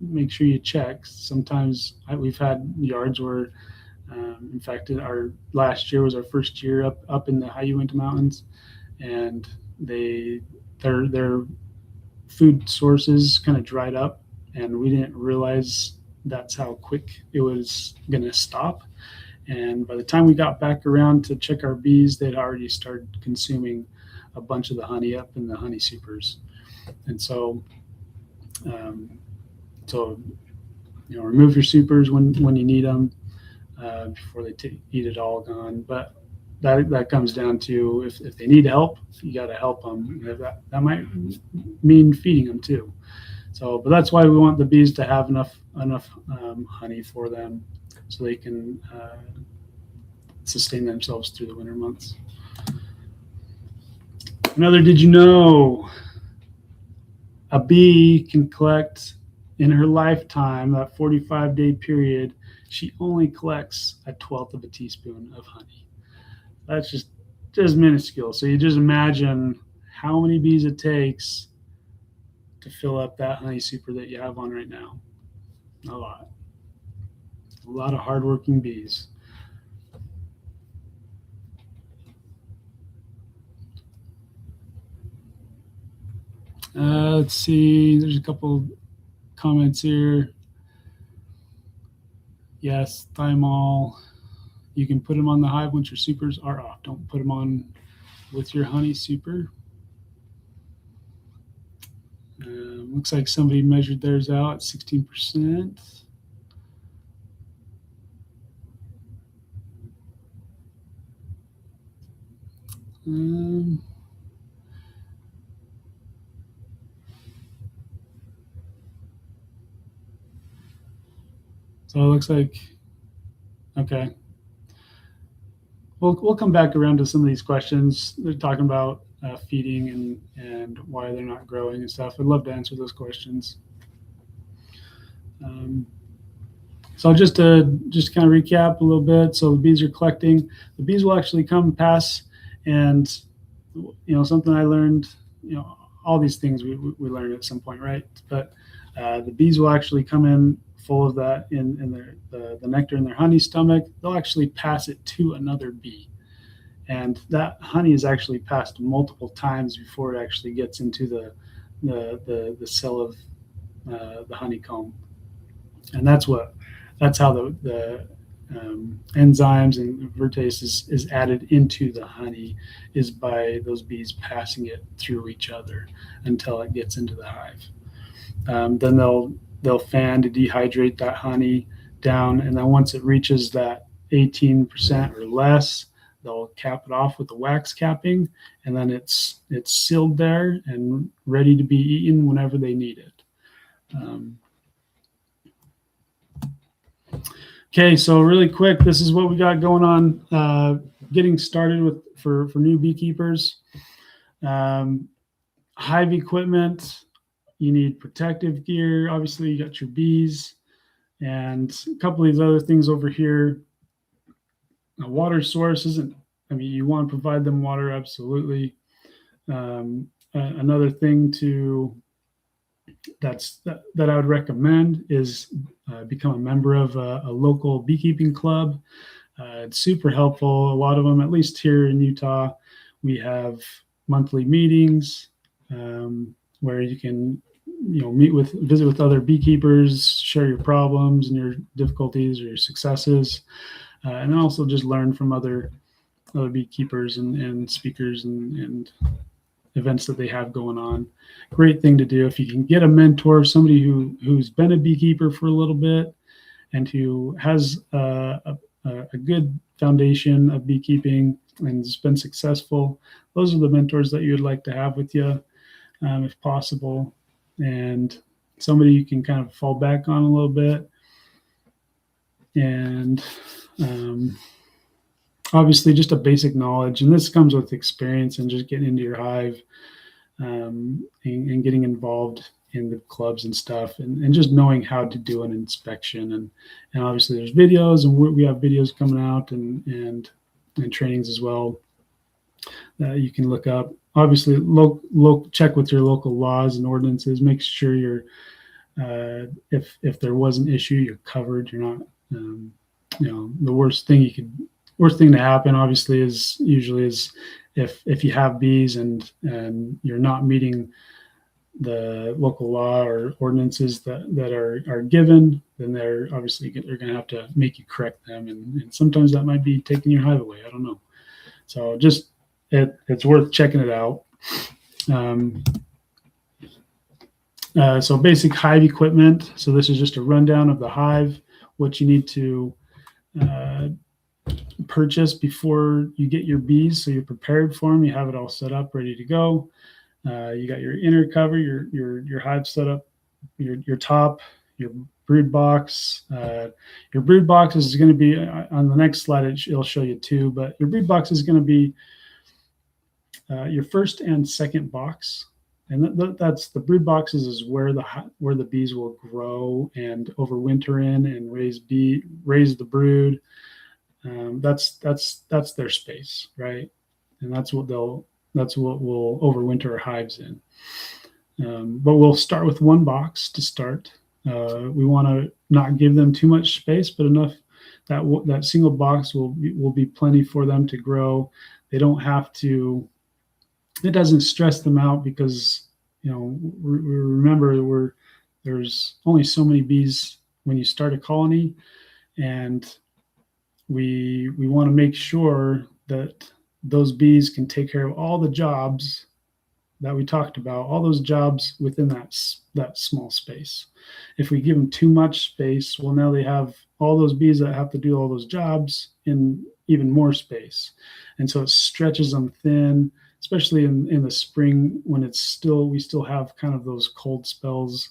make sure you check. Sometimes we've had yards where, in fact, our last year was our first year up in the High Uinta Mountains, and their food sources kind of dried up, and we didn't realize that's how quick it was going to stop. And by the time we got back around to check our bees, they'd already started consuming a bunch of the honey up in the honey supers. And so, remove your supers when you need them before they eat it all gone. But that comes down to if they need help, you got to help them. That might mean feeding them too. So, but that's why we want the bees to have enough honey for them, so they can sustain themselves through the winter months. Another, did you know a bee can collect in her lifetime, that 45-day period, she only collects 1/12 of a teaspoon of honey. That's just minuscule. So you just imagine how many bees it takes to fill up that honey super that you have on right now. A lot of hardworking bees. Let's see, there's a couple comments here. Yes, thymol. You can put them on the hive once your supers are off. Don't put them on with your honey super. Looks like somebody measured theirs out at 16%. So it looks like, okay. We'll come back around to some of these questions. They're talking about feeding and why they're not growing and stuff. I'd love to answer those questions. So just to kind of recap a little bit. So the bees are collecting. The bees will actually come pass, and something I learned. All these things we learned at some point, right? But the bees will actually come in full of that in the nectar in their honey stomach. They'll actually pass it to another bee, and that honey is actually passed multiple times before it actually gets into the cell of the honeycomb. And that's how the enzymes and vertase is added into the honey, is by those bees passing it through each other until it gets into the hive. Then they'll fan to dehydrate that honey down, and then once it reaches that 18% or less, they'll cap it off with the wax capping, and then it's sealed there and ready to be eaten whenever they need it. Okay, so really quick, this is what we got going on. Getting started for new beekeepers. Hive equipment. You need protective gear. Obviously, you got your bees. And a couple of these other things over here. A water source isn't, I mean, you want to provide them water, absolutely. Another thing that I would recommend is become a member of a local beekeeping club. It's super helpful. A lot of them, at least here in Utah, we have monthly meetings where you can, visit with other beekeepers, share your problems and your difficulties or your successes, and also just learn from other beekeepers and speakers and events that they have going on. Great thing to do if you can get a mentor, somebody who's been a beekeeper for a little bit and who has a good foundation of beekeeping and has been successful. Those are the mentors that you would like to have with you, if possible, and somebody you can kind of fall back on a little bit. And obviously just a basic knowledge, and this comes with experience and just getting into your hive and getting involved in the clubs and stuff, and just knowing how to do an inspection. And obviously there's videos, and we have videos coming out and trainings as well that you can look up. Obviously, check with your local laws and ordinances. Make sure you're if there was an issue, you're covered. You're not the worst thing to happen, obviously, is if you have bees and you're not meeting the local law or ordinances that are given, then they're going to have to make you correct them, and sometimes that might be taking your hive away. I don't know. So just it's worth checking it out. So basic hive equipment. So this is just a rundown of the hive, what you need to purchase before you get your bees, so you're prepared for them. You have it all set up, ready to go. You got your inner cover, your hive set up, your top, your brood box. Your brood box is going to be on the next slide. It'll show you two, but your brood box is going to be your first and second box, and that's the brood boxes is where the bees will grow and overwinter in and raise the brood. That's their space, right? And that's what we'll overwinter our hives in. But we'll start with one box to start. We want to not give them too much space, but enough that single box will be plenty for them to grow. They don't have to. It doesn't stress them out because remember there's only so many bees when you start a colony, and we want to make sure that those bees can take care of all the jobs that we talked about, all those jobs within that small space. If we give them too much space, well, now they have all those bees that have to do all those jobs in even more space. And so it stretches them thin, especially in the spring when we still have kind of those cold spells,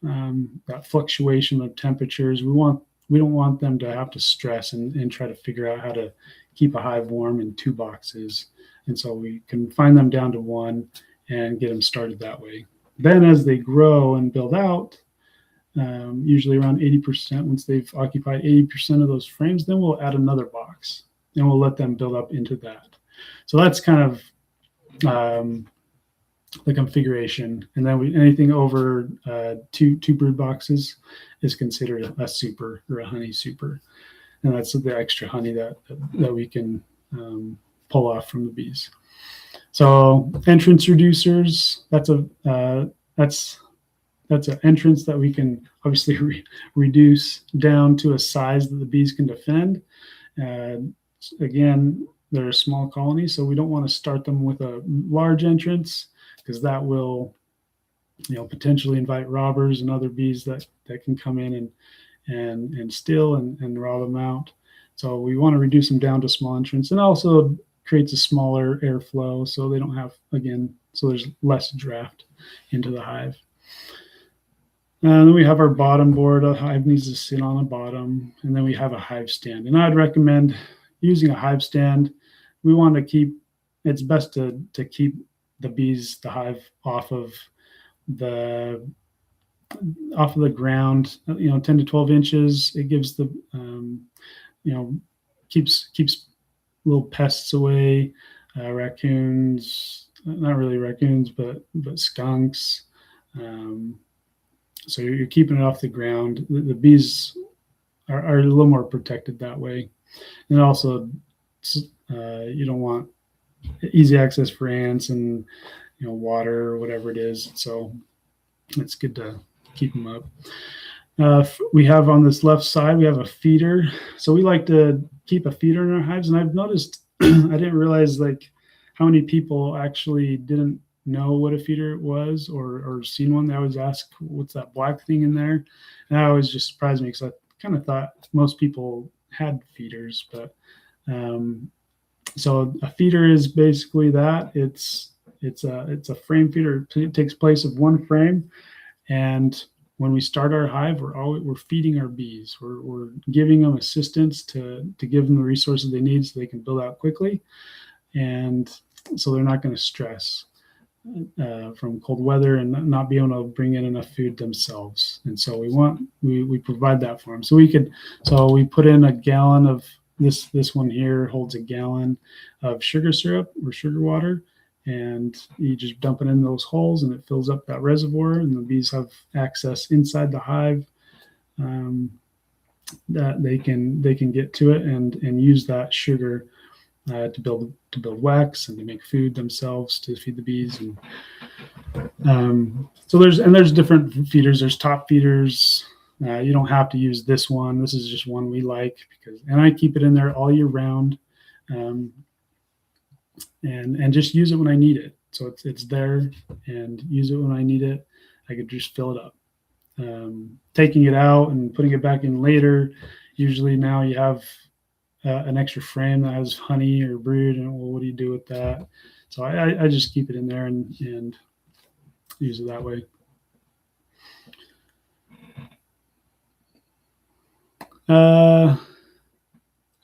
that fluctuation of temperatures. We don't want them to have to stress and try to figure out how to keep a hive warm in two boxes. And so we can find them down to one and get them started that way. Then as they grow and build out, usually around 80%, once they've occupied 80% of those frames, then we'll add another box and we'll let them build up into that. So that's kind of the configuration. And then anything over two brood boxes is considered a super or a honey super. And that's the extra honey that we can pull off from the bees. So entrance reducers, that's an entrance that we can obviously reduce down to a size that the bees can defend. Again, they're a small colony, so we don't want to start them with a large entrance because that will, potentially invite robbers and other bees that can come in and steal and rob them out. So we want to reduce them down to small entrance, and also creates a smaller airflow so they don't have, so there's less draft into the hive. And then we have our bottom board. A hive needs to sit on the bottom, and then we have a hive stand. And I'd recommend using a hive stand. We want to keep, it's best to keep the hive off of the off of the ground, 10 to 12 inches. It gives the, keeps little pests away, raccoons, not really raccoons, but skunks. So you're keeping it off the ground. The bees are a little more protected that way. And also, you don't want easy access for ants and, water or whatever it is. So it's good to keep them up. We have on this left side, we have a feeder. So we like to keep a feeder in our hives. And I've noticed, I didn't realize like how many people actually didn't know what a feeder was or seen one. They always ask, what's that black thing in there? And that always just surprised me because I kind of thought most people had feeders. But so a feeder is basically that. It's a frame feeder. It takes place of one frame. And when we start our hive, we're feeding our bees. We're giving them assistance to give them the resources they need so they can build out quickly, and so they're not going to stress from cold weather and not be able to bring in enough food themselves. And so we provide that for them. So we put in a gallon of this one here holds a gallon of sugar syrup or sugar water. And you just dump it in those holes and it fills up that reservoir, and the bees have access inside the hive that they can get to it and use that sugar to build wax and to make food themselves to feed the bees. And so there's different feeders. There's top feeders. You don't have to use this one. This is just one we like and I keep it in there all year round. And just use it when I need it. So it's there, and use it when I need it. I could just fill it up. Taking it out and putting it back in later. Usually now you have an extra frame that has honey or brood, and well, what do you do with that? So I just keep it in there and use it that way.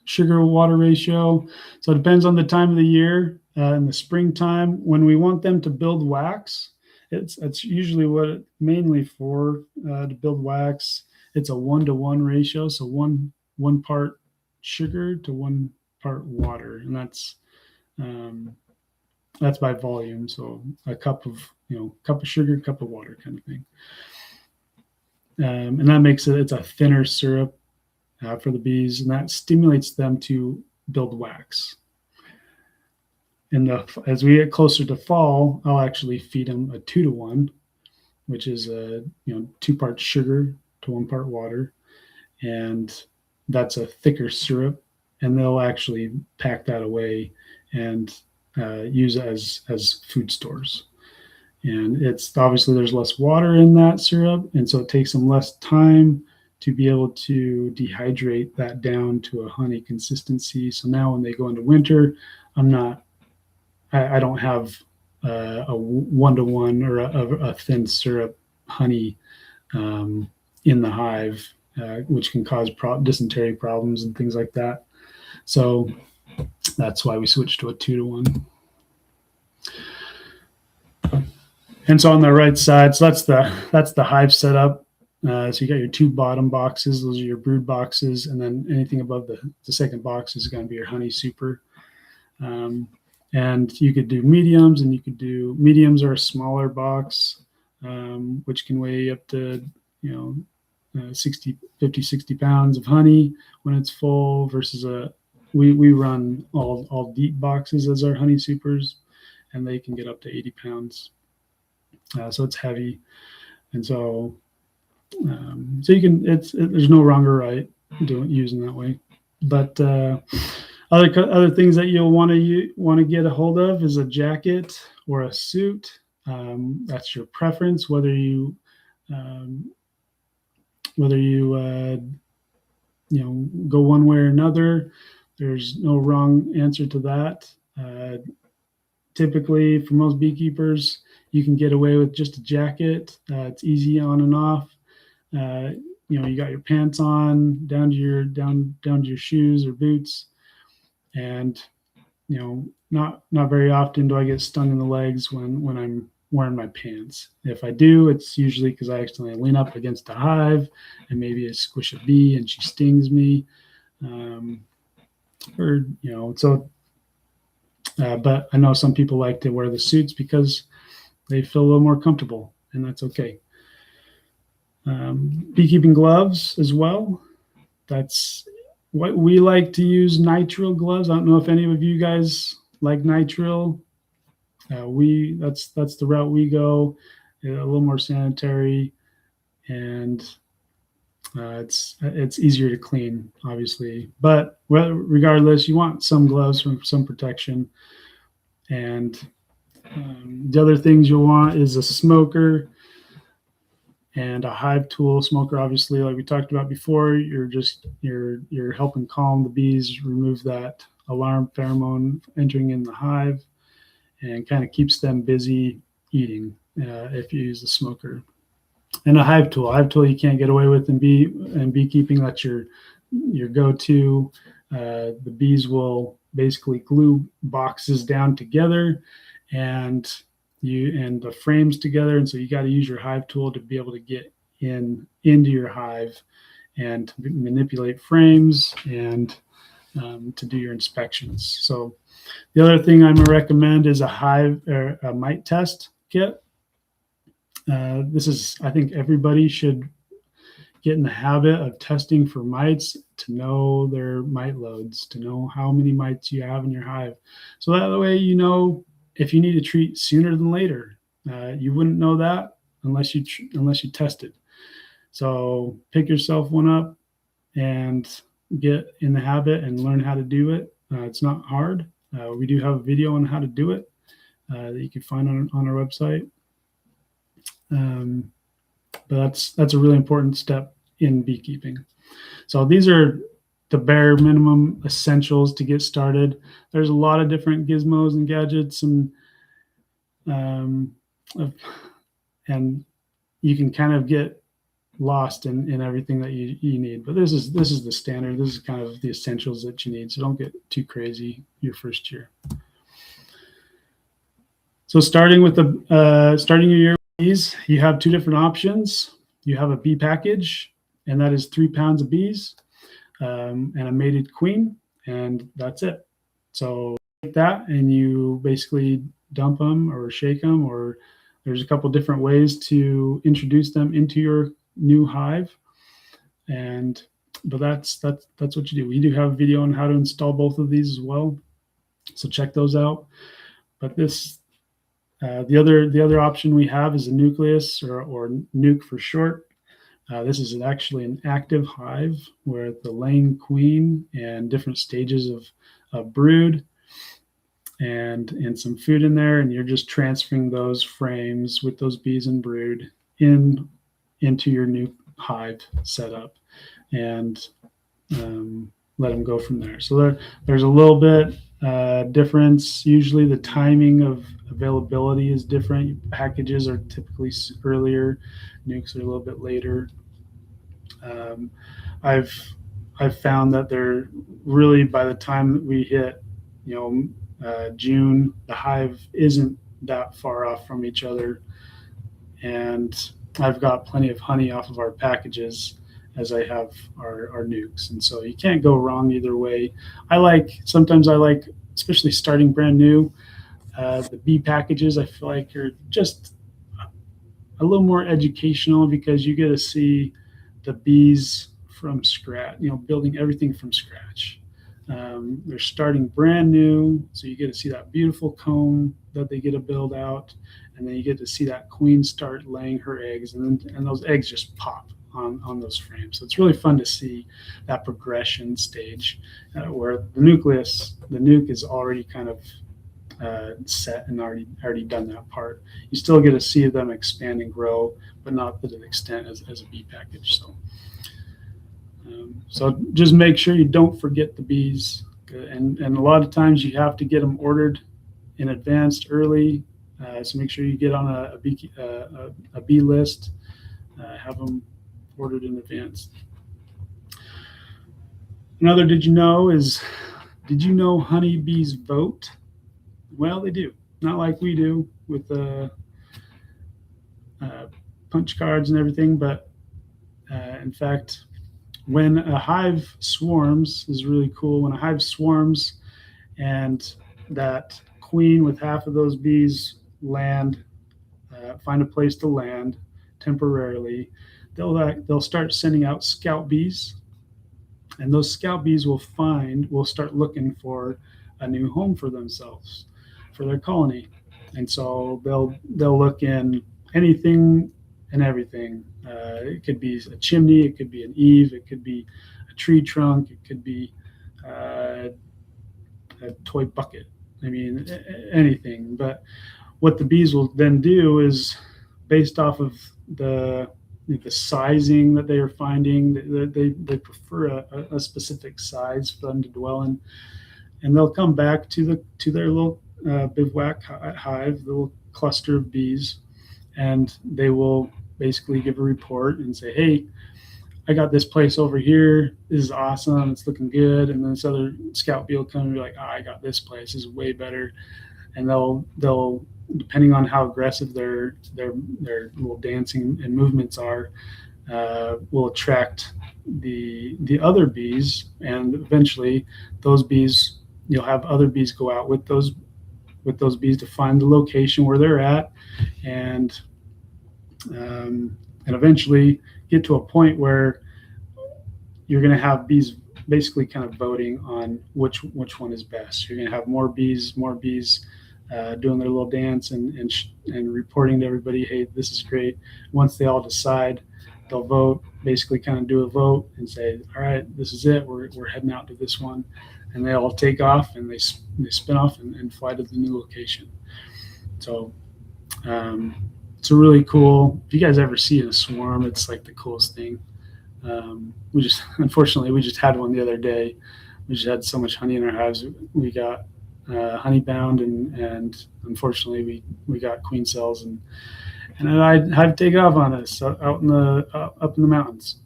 Sugar water ratio. So it depends on the time of the year. In the springtime, when we want them to build wax, it's usually mainly for to build wax. It's a 1-to-1 ratio, so one part sugar to 1 part water, and that's by volume. So a cup of sugar, cup of water, kind of thing. And that makes it's a thinner syrup for the bees, and that stimulates them to build wax. As we get closer to fall, I'll actually feed them a 2-to-1, which is 2 parts sugar to 1 part water, and that's a thicker syrup. And they'll actually pack that away and use it as food stores. And it's obviously there's less water in that syrup, and so it takes them less time to be able to dehydrate that down to a honey consistency. So now when they go into winter, I don't have a 1-to-1 or a thin syrup honey in the hive, which can cause dysentery problems and things like that. So that's why we switched to a 2-to-1. And so on the right side, so that's the hive setup. So you got your 2 bottom boxes; those are your brood boxes, and then anything above the second box is going to be your honey super. And you could do mediums, and mediums are a smaller box, which can weigh up to 60 pounds of honey when it's full. Versus we run all deep boxes as our honey supers, and they can get up to 80 pounds. So it's heavy, and so you can. There's no wrong or right using that way, but. Other things that you'll want to get a hold of is a jacket or a suit. That's your preference, whether you go one way or another. There's no wrong answer to that. Typically, for most beekeepers, you can get away with just a jacket. It's easy on and off. You got your pants on down to your shoes or boots. And not very often do I get stung in the legs when I'm wearing my pants. If I do, it's usually because I accidentally lean up against a hive and maybe I squish a bee and she stings me. Or, so, but I know some people like to wear the suits because they feel a little more comfortable, and that's okay. Beekeeping gloves as well. That's what we like to use, nitrile gloves. I don't know if any of you guys like nitrile. That's the route we go. A little more sanitary, and it's easier to clean, obviously. But regardless, you want some gloves for some protection. And the other things you'll want is a smoker and a hive tool. Smoker, obviously, like we talked about before, you're helping calm the bees, remove that alarm pheromone entering in the hive, and kind of keeps them busy eating if you use the smoker. And a hive tool you can't get away with in beekeeping. That's your go-to. The bees will basically glue boxes down together and the frames together, and so you got to use your hive tool to be able to get into your hive and to manipulate frames and to do your inspections. So the other thing I'm going to recommend is a mite test kit. I think everybody should get in the habit of testing for mites to know their mite loads, to know how many mites you have in your hive. So that way, if you need to treat sooner than later. You wouldn't know that unless you tested. So pick yourself one up and get in the habit and learn how to do it. It's not hard. We do have a video on how to do it that you can find on our website. But that's a really important step in beekeeping. So these are the bare minimum essentials to get started. There's a lot of different gizmos and gadgets, and you can kind of get lost in everything that you need. But this is the standard. This is kind of the essentials that you need. So don't get too crazy your first year. So starting your year with bees, you have two different options. You have a bee package, and that is 3 pounds of bees and a mated queen, and that's it. So take that and you basically dump them or shake them, or there's a couple different ways to introduce them into your new hive. But that's what you do. We do have a video on how to install both of these as well, so check those out. But the other option we have is a nucleus, or nuke for short. This is actually an active hive where the laying queen and different stages of brood and some food in there, and you're just transferring those frames with those bees and brood into your new hive setup, and let them go from there. So there's a little bit difference. Usually the timing of availability is different. Packages are typically earlier, nukes are a little bit later. I've found that they're really, by the time that we hit June, the hive isn't that far off from each other, and I've got plenty of honey off of our packages as I have our nukes, and so you can't go wrong either way. Sometimes I like, especially starting brand new, the bee packages. I feel like are just a little more educational because you get to see the bees from scratch, building everything from scratch. They're starting brand new, so you get to see that beautiful comb that they get to build out, and then you get to see that queen start laying her eggs, and those eggs just pop on those frames. So it's really fun to see that progression stage where the nuke is already kind of set and already done that part. You still get to see them expand and grow, but not to the extent as a bee package. So just make sure you don't forget the bees, and a lot of times you have to get them ordered in advance early. So make sure you get on a bee list, have them ordered in advance. Another did you know honeybees vote? Well, they do. Not like we do with punch cards and everything, but in fact, when a hive swarms, is really cool. When a hive swarms and that queen with half of those bees land, find a place to land temporarily, they'll start sending out scout bees, and those scout bees will start looking for a new home for themselves, for their colony. And so they'll look in anything and everything. It could be a chimney, it could be an eave, it could be a tree trunk, it could be a toy bucket. I mean, anything. But what the bees will then do is, based off of the sizing that they are finding, they prefer a specific size for them to dwell in, and they'll come back to their little bivouac hive, the little cluster of bees, and they will basically give a report and say, hey, I got this place over here. This is awesome. It's looking good. And then this other scout bee will come and be like, oh, I got this place. This is way better. And they'll depending on how aggressive their little dancing and movements are, will attract the other bees, and eventually those bees, you'll have other bees go out with those bees to find the location where they're at, and eventually get to a point where you're going to have bees basically kind of voting on which one is best. You're going to have more bees doing their little dance and reporting to everybody, hey, this is great. Once they all decide, they'll vote, basically kind of do a vote and say, all right, this is it. We're heading out to this one. And they all take off and they spin off and fly to the new location. So it's a really cool. If you guys ever see a swarm, it's like the coolest thing. Unfortunately, we just had one the other day. We just had so much honey in our hives. We got honey bound, and unfortunately we got queen cells, and I had to take off on us up in the mountains,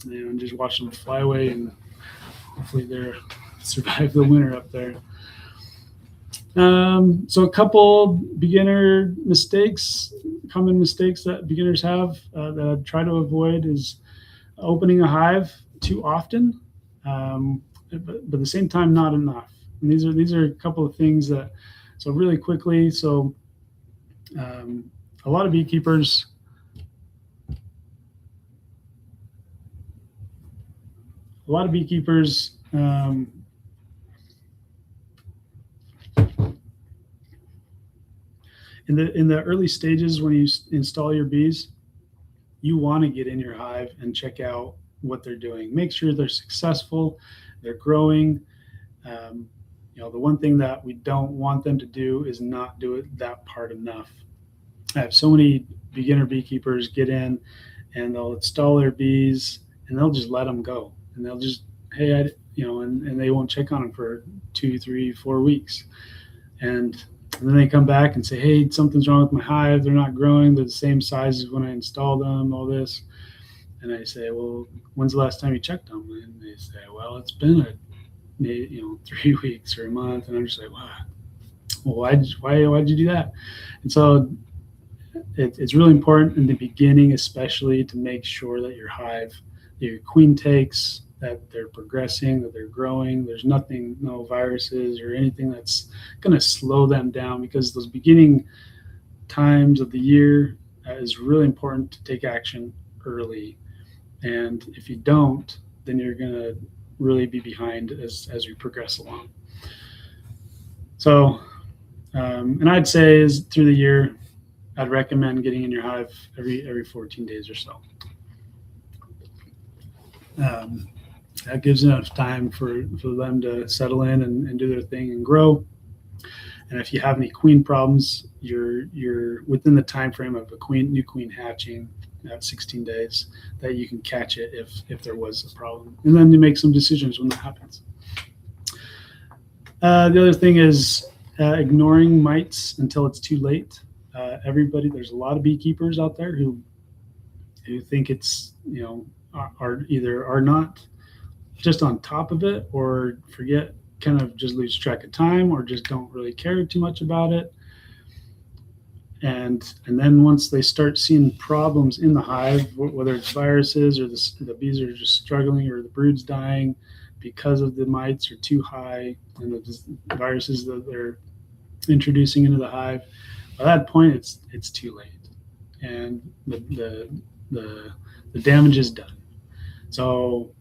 and just watch them fly away, and hopefully they survive the winter up there. So a couple beginner mistakes, common mistakes that beginners have that I try to avoid is opening a hive too often, but at the same time not enough. And these are a couple of things that, so really quickly, so a lot of beekeepers in the early stages, when you install your bees, you want to get in your hive and check out what they're doing. Make sure they're successful, they're growing. The one thing that we don't want them to do is not do that part enough. I have so many beginner beekeepers get in and they'll install their bees and they'll just let them go, and they'll just, hey, and they won't check on them for 2, 3, 4 weeks, and then they come back and say, hey, something's wrong with my hive. They're not growing. They're the same size as when I installed them, all this. And I say, well, when's the last time you checked them? And they say, well, it's been 3 weeks or a month. And I'm just like, wow, well, why'd you do that? And so it's really important in the beginning, especially, to make sure that your hive, your queen takes, that they're progressing, that they're growing. There's nothing, no viruses or anything that's going to slow them down, because those beginning times of the year is really important to take action early. And if you don't, then you're going to really be behind as we progress along. So, and I'd say is through the year, I'd recommend getting in your hive every 14 days or so. That gives enough time for them to settle in and do their thing and grow. And if you have any queen problems, you're within the time frame of new queen hatching at 16 days that you can catch it if there was a problem. And then you make some decisions when that happens. The other thing is ignoring mites until it's too late. There's a lot of beekeepers out there who think it's, are not just on top of it, or forget, kind of just lose track of time, or just don't really care too much about it. And then once they start seeing problems in the hive, whether it's viruses or the bees are just struggling or the brood's dying because of the mites are too high and the viruses that they're introducing into the hive, by that point it's too late, and the damage is done. So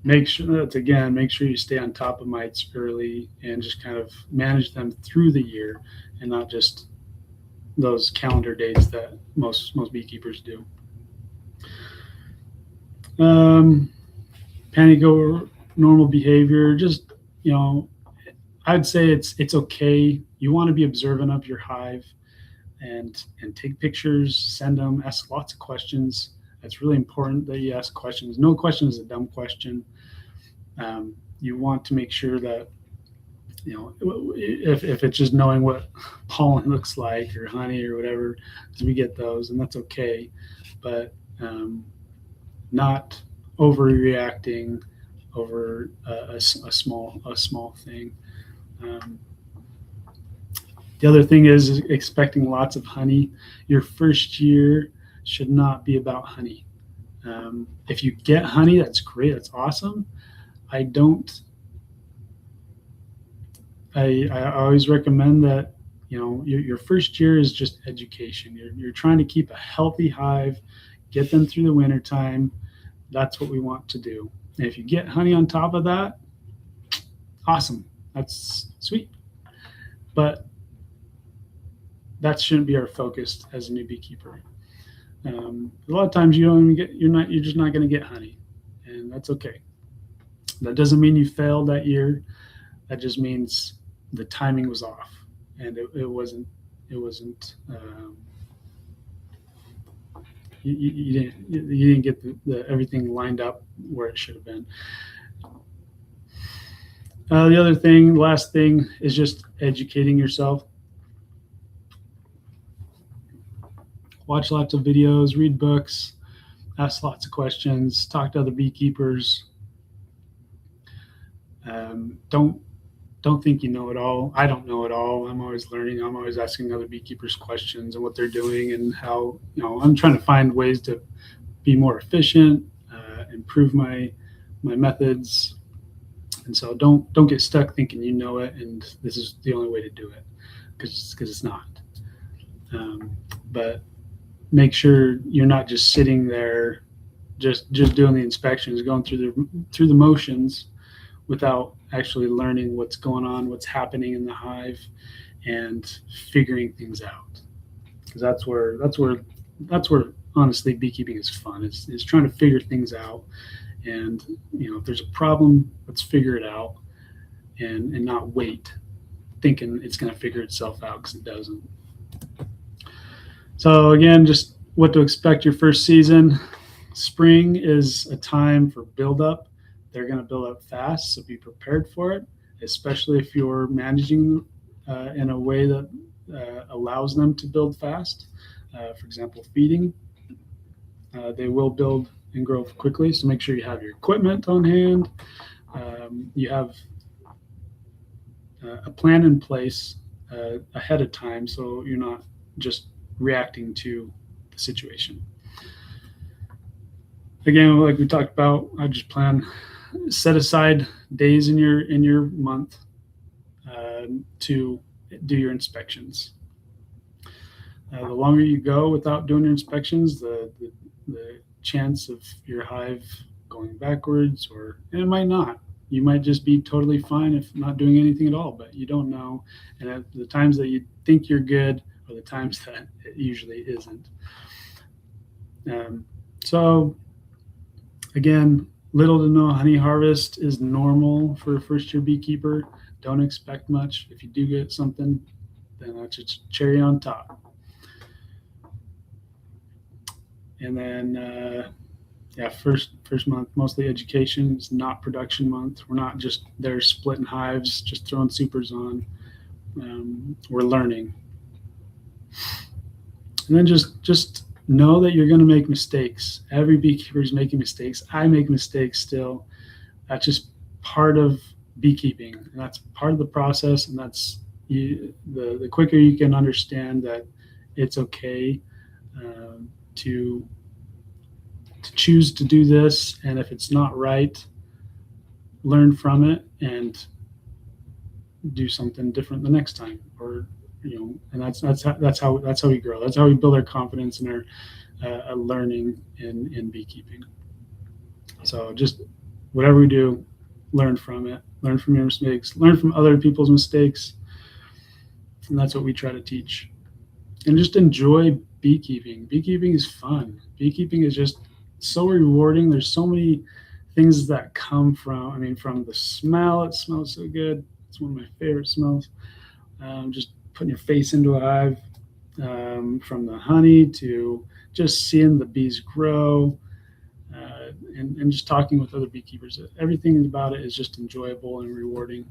make sure you stay on top of mites early and just kind of manage them through the year, and not just those calendar dates that most beekeepers do. Panic over normal behavior, just, I'd say it's okay. You want to be observant of your hive and take pictures, send them, ask lots of questions. It's really important that you ask questions. No question is a dumb question. You want to make sure that, if it's just knowing what pollen looks like or honey or whatever, because we get those, and that's okay, but not overreacting over a small thing. The other thing is expecting lots of honey. Your first year should not be about honey. If you get honey, that's great. That's awesome. I always recommend that, your first year is just education. You're trying to keep a healthy hive, get them through the winter time. That's what we want to do. And if you get honey on top of that, awesome. That's sweet. But that shouldn't be our focus as a new beekeeper. A lot of times you're just not going to get honey, and that's okay. That doesn't mean you failed that year. That just means the timing was off, and it wasn't. You didn't get the everything lined up where it should have been. The last thing is just educating yourself. Watch lots of videos, read books, ask lots of questions, talk to other beekeepers. Don't think you know it all. I don't know it all. I'm always learning. I'm always asking other beekeepers questions and what they're doing and how, I'm trying to find ways to be more efficient, improve my methods. And so don't get stuck thinking you know it and this is the only way to do it, because it's not. But make sure you're not just sitting there just doing the inspections, going through the motions without actually learning what's going on, what's happening in the hive, and figuring things out. Because that's where honestly beekeeping is fun. It's trying to figure things out, and if there's a problem, let's figure it out, and not wait thinking it's going to figure itself out, because it doesn't. So again, just what to expect your first season. Spring is a time for buildup. They're going to build up fast, so be prepared for it, especially if you're managing in a way that allows them to build fast. For example, feeding. They will build and grow quickly, so make sure you have your equipment on hand. You have a plan in place ahead of time, so you're not just reacting to the situation. Again, like we talked about, I just set aside days in your month to do your inspections. The longer you go without doing your inspections, the chance of your hive going backwards, and it might not. You might just be totally fine if not doing anything at all, but you don't know. And at the times that you think you're good are the times that it usually isn't. So again, little to no honey harvest is normal for a first-year beekeeper. Don't expect much. If you do get something, then that's just cherry on top. And then, first month, mostly education. It's not production month. We're not just there splitting hives, just throwing supers on. We're learning. And then just know that you're going to make mistakes. Every beekeeper is making mistakes. I make mistakes still. That's just part of beekeeping, and that's part of the process. And that's the quicker you can understand that it's okay to choose to do this, and if it's not right, learn from it and do something different the next time. Or and that's how we grow. That's how we build our confidence and our learning in beekeeping. So just whatever we do, learn from it, learn from your mistakes, learn from other people's mistakes, and that's what we try to teach. And just enjoy beekeeping. Beekeeping is fun. Beekeeping is just so rewarding. There's so many things that come from the smell. It smells so good. It's one of my favorite smells. Just putting your face into a hive, from the honey to just seeing the bees grow, and just talking with other beekeepers. Everything about it is just enjoyable and rewarding,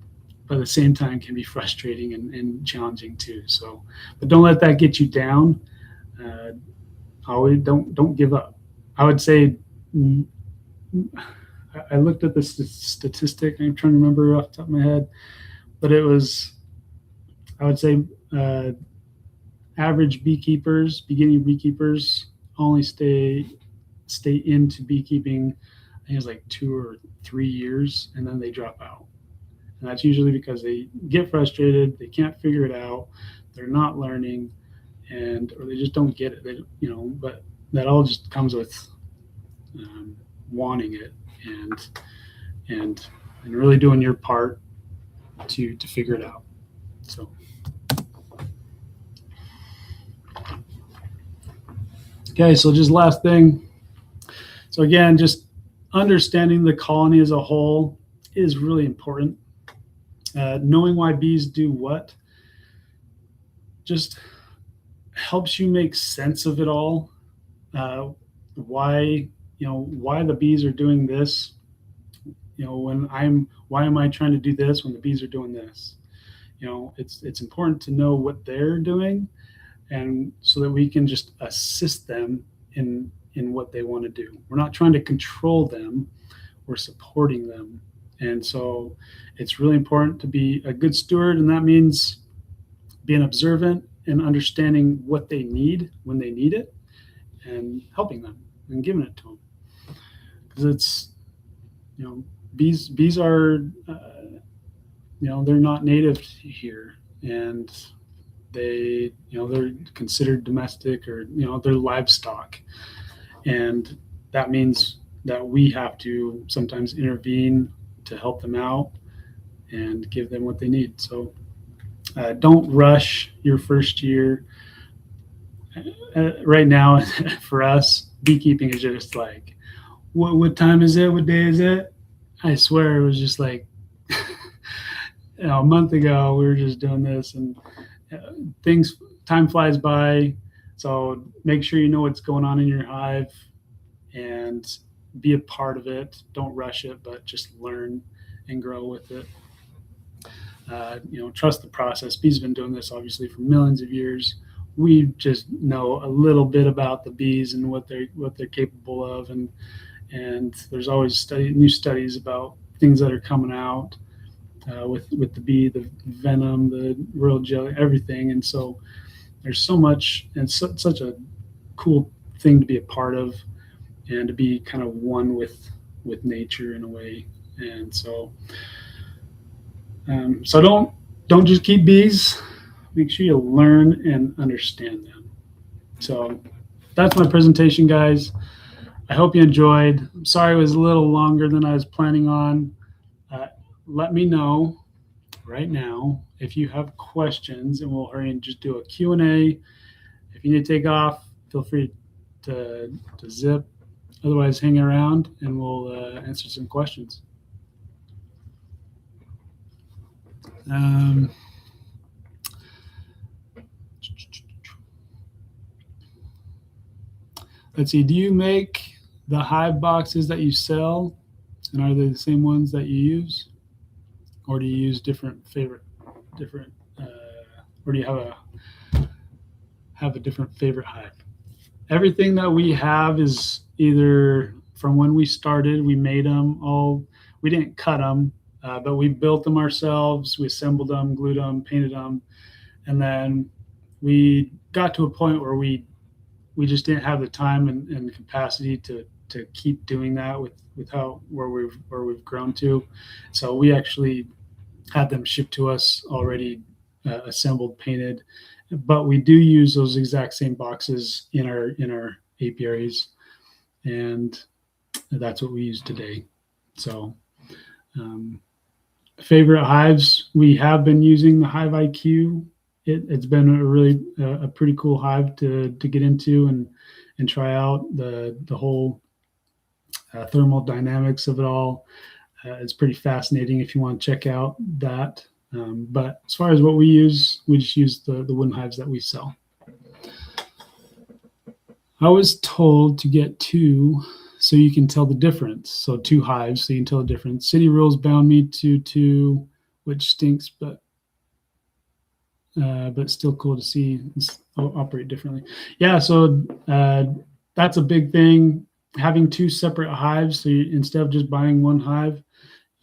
but at the same time can be frustrating and challenging too. So, but don't let that get you down. Always don't give up. I would say, I looked at the statistic. I'm trying to remember off the top of my head, but it was, I would say, average beekeepers, beginning beekeepers, only stay into beekeeping, I think it's like 2 or 3 years, and then they drop out. And that's usually because they get frustrated, they can't figure it out, they're not learning, or they just don't get it. But that all just comes with wanting it and really doing your part to figure it out. So. Okay, so just last thing. So again, just understanding the colony as a whole is really important. Knowing why bees do what just helps you make sense of it all. Why the bees are doing this. Why am I trying to do this when the bees are doing this? It's important to know what they're doing, and so that we can just assist them in what they want to do. We're not trying to control them, we're supporting them. And so it's really important to be a good steward, and that means being observant and understanding what they need when they need it, and helping them and giving it to them. Because it's, bees are, they're not native here, and they're considered domestic, or they're livestock, and that means that we have to sometimes intervene to help them out and give them what they need. So don't rush your first year. Right now, for us, beekeeping is just like, what time is it? What day is it? I swear it was just like a month ago we were just doing this, and time flies by. So make sure you know what's going on in your hive and be a part of it. Don't rush it, but just learn and grow with it. Trust the process. Bees have been doing this obviously for millions of years. We just know a little bit about the bees and what they're capable of, and there's always new studies about things that are coming out with the bee, the venom, the royal jelly, everything. And so there's so much, and such a cool thing to be a part of, and to be kind of one with nature in a way. And so don't just keep bees. Make sure you learn and understand them. So that's my presentation, guys. I hope you enjoyed. I'm sorry it was a little longer than I was planning on. Let me know right now if you have questions, and we'll hurry and just do a Q&A. If you need to take off, feel free to zip. Otherwise, hang around and we'll answer some questions. Let's see. Do you make the hive boxes that you sell, and are they the same ones that you use, or do you use different, or do you have a different favorite hive? Everything that we have is either from when we started. We made them all. We didn't cut them, but we built them ourselves. We assembled them, glued them, painted them, and then we got to a point where we just didn't have the time and capacity to keep doing that with where we've grown to. So we actually had them shipped to us already assembled, painted, but we do use those exact same boxes in our apiaries, and that's what we use today. So favorite hives, we have been using the Hive IQ. It's been a pretty cool hive to get into and try out the whole thermal dynamics of it all. It's pretty fascinating if you want to check out that. But as far as what we use, we just use the wooden hives that we sell. I was told to get 2 so you can tell the difference. So 2 hives so you can tell the difference. City rules bound me to 2, which stinks, but still cool to see this operate differently. Yeah, so that's a big thing. Having 2 separate hives, so instead of just buying 1 hive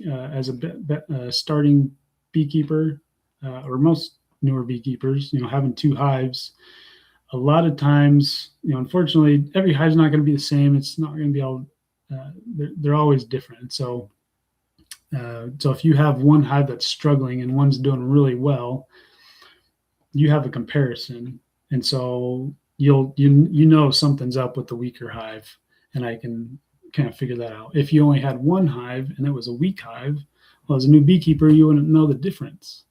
as a starting beekeeper, or most newer beekeepers, having 2 hives. A lot of times, unfortunately, every hive's not going to be the same. It's not going to be all. They're always different. So if you have 1 hive that's struggling and one's doing really well, you have a comparison, and so you something's up with the weaker hive, and I can kind of figure that out. If you only had 1 hive and it was a weak hive, well, as a new beekeeper, you wouldn't know the difference.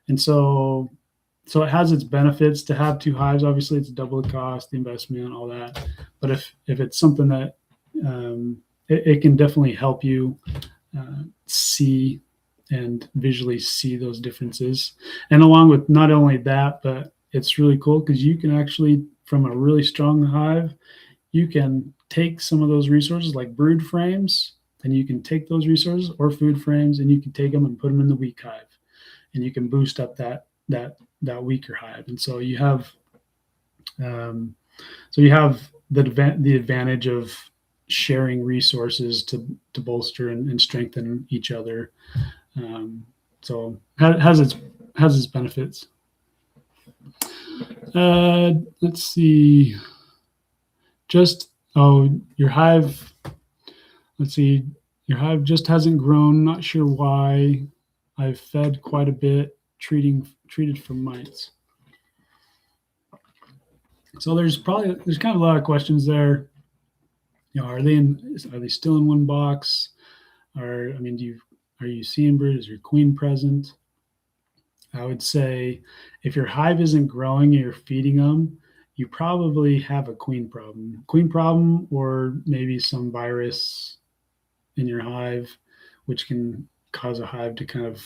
And so it has its benefits to have 2 hives. Obviously, it's double the cost, the investment, all that. But if it's something that it can definitely help you see and visually see those differences. And along with not only that, but it's really cool because you can actually, from a really strong hive, you can take some of those resources like brood frames, and you can take those resources or food frames, and you can take them and put them in the weak hive, and you can boost up that weaker hive. And so you have the advantage of sharing resources to bolster and strengthen each other. So it has its benefits. Let's see. Your hive. Let's see. Your hive just hasn't grown. Not sure why. I've fed quite a bit, treated for mites. So there's kind of a lot of questions there. Are they still in 1 box? Are you seeing brood? Is your queen present? I would say if your hive isn't growing and you're feeding them, you probably have a queen problem, or maybe some virus in your hive, which can cause a hive to kind of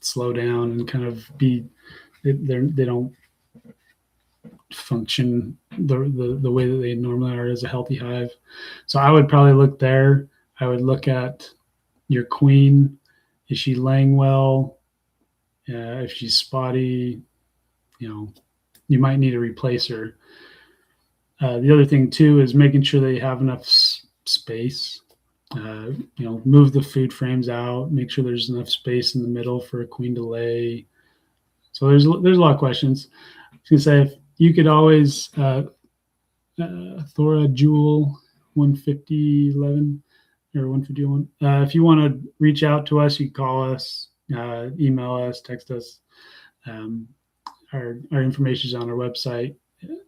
slow down and kind of they don't function the way that they normally are as a healthy hive. So I would probably look there. I would look at your queen. Is she laying well? If she's spotty, you might need to replace her. The other thing too is making sure they have enough space. Move the food frames out. Make sure there's enough space in the middle for a queen to lay. So there's a lot of questions. I was gonna say, if you could always Thora Jewel 15011 or 151. If you want to reach out to us, you can call us, email us, text us. Our information is on our website.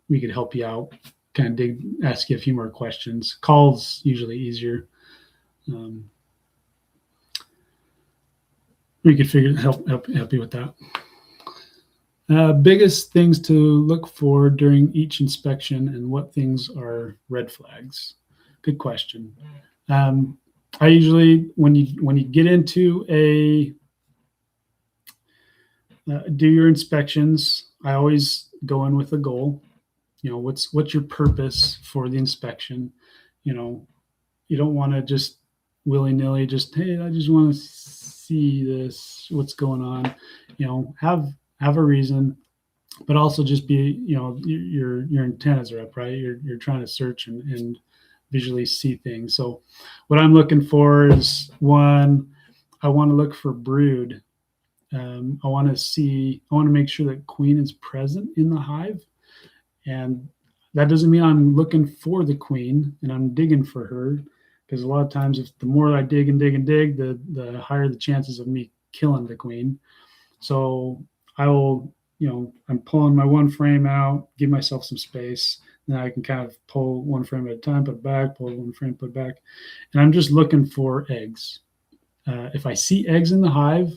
We could help you out, kind of ask you a few more questions. Calls usually easier. We could help you with that. Biggest things to look for during each inspection, and what things are red flags? Good question. I usually, when you get into do your inspections, I always go in with a goal. What's your purpose for the inspection? You don't want to just willy-nilly hey, I just want to see this, what's going on. Have a reason, but also just be, your antennas are up, right? You're trying to search and visually see things. So what I'm looking for is, 1, I want to look for brood. I want to make sure that queen is present in the hive. And that doesn't mean I'm looking for the queen and I'm digging for her, because a lot of times, if the more I dig and dig and dig, the higher the chances of me killing the queen. So I will, I'm pulling my one frame out, give myself some space. Then I can kind of pull one frame at a time, put it back, pull one frame, put it back. And I'm just looking for eggs. If I see eggs in the hive,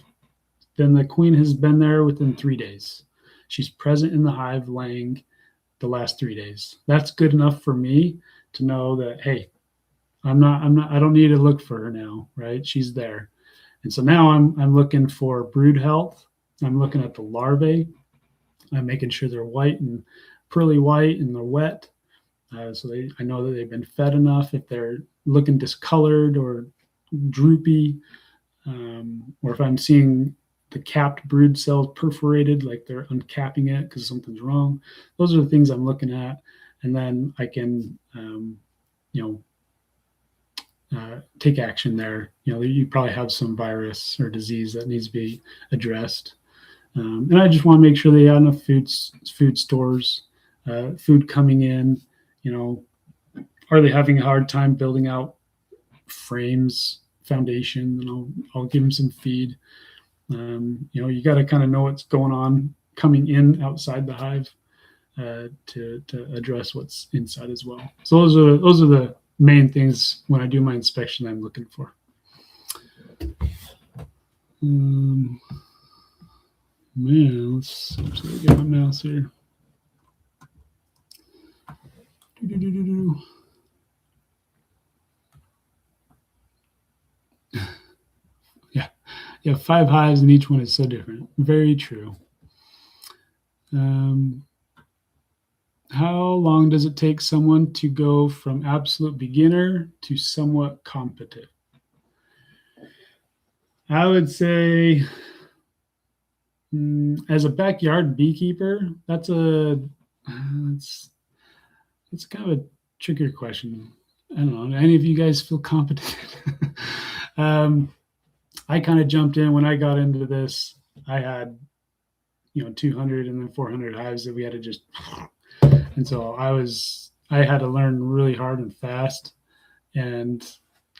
then the queen has been there within 3 days. She's present in the hive laying the last 3 days. That's good enough for me to know that, hey, I don't need to look for her now, right? She's there. And so now I'm looking for brood health. I'm looking at the larvae. I'm making sure they're white and pearly white and they're wet. So I know that they've been fed enough. If they're looking discolored or droopy, or if I'm seeing the capped brood cells perforated, like they're uncapping it because something's wrong, those are the things I'm looking at. And then I can, take action there. You probably have some virus or disease that needs to be addressed. And I just want to make sure they have enough food stores, food coming in. Are they having a hard time building out frames, foundation? And I'll give them some feed. You got to kind of know what's going on coming in outside the hive to address what's inside as well. So those are the main things when I do my inspection I'm looking for. Let's get my mouse here. Yeah, you have 5 hives and each one is so different. Very true. How long does it take someone to go from absolute beginner to somewhat competent? I would say, as a backyard beekeeper, that's kind of a trickier question. I don't know. Any of you guys feel competent? I kind of jumped in when I got into this. I had, 200 and then 400 hives that we had to just, and so I had to learn really hard and fast. And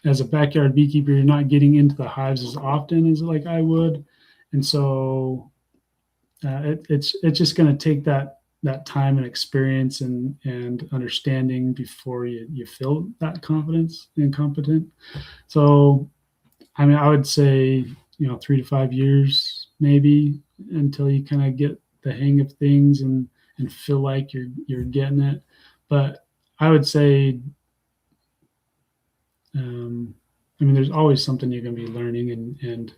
as a backyard beekeeper, you're not getting into the hives as often as like I would. And so it's just going to take that time and experience and understanding before you feel that confidence and competent. So, I mean, I would say, 3 to 5 years maybe until you kind of get the hang of things and feel like you're getting it. But I would say, there's always something you're going to be learning and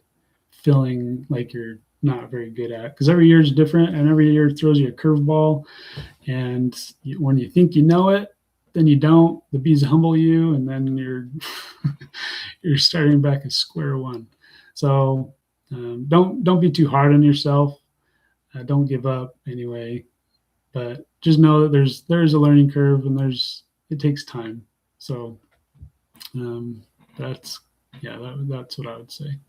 feeling like you're not very good at, because every year is different and every year throws you a curveball. And when you think you know it, then you don't. The bees humble you, and then you're starting back at square one. So don't be too hard on yourself. Don't give up anyway. But just know that there's a learning curve and it takes time. So that's what I would say.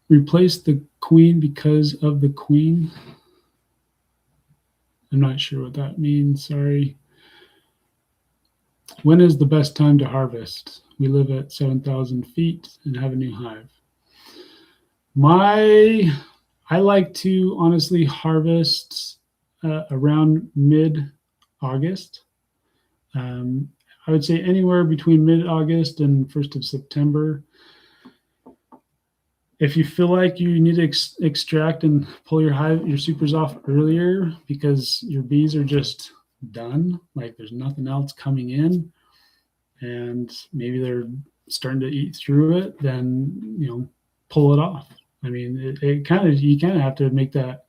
Replace the queen because of the queen. I'm not sure what that means. Sorry. When is the best time to harvest? We live at 7,000 feet and have a new hive. I like to honestly harvest around mid-August. I would say anywhere between mid-August and 1st of September. If you feel like you need to extract and pull your supers off earlier because your bees are just done, like there's nothing else coming in, and maybe they're starting to eat through it, then pull it off. I mean, you kind of have to make that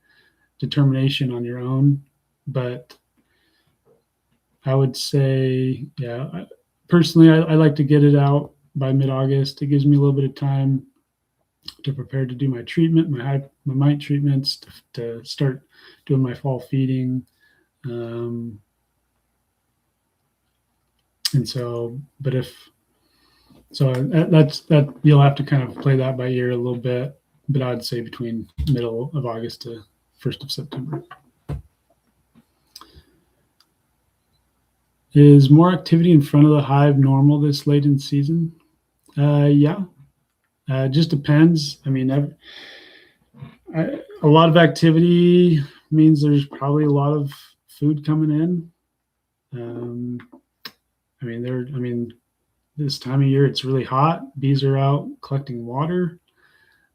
determination on your own. But I would say, personally, I like to get it out by mid-August. It gives me a little bit of time to prepare to do my treatment, my mite treatments, to start doing my fall feeding. And so, but if So that you'll have to kind of play that by ear a little bit, but I'd say between middle of August to 1st of September. Is more activity in front of the hive normal this late in season? Yeah, it just depends. I mean, a lot of activity means there's probably a lot of food coming in. I mean, this time of year it's really hot. Bees are out collecting water.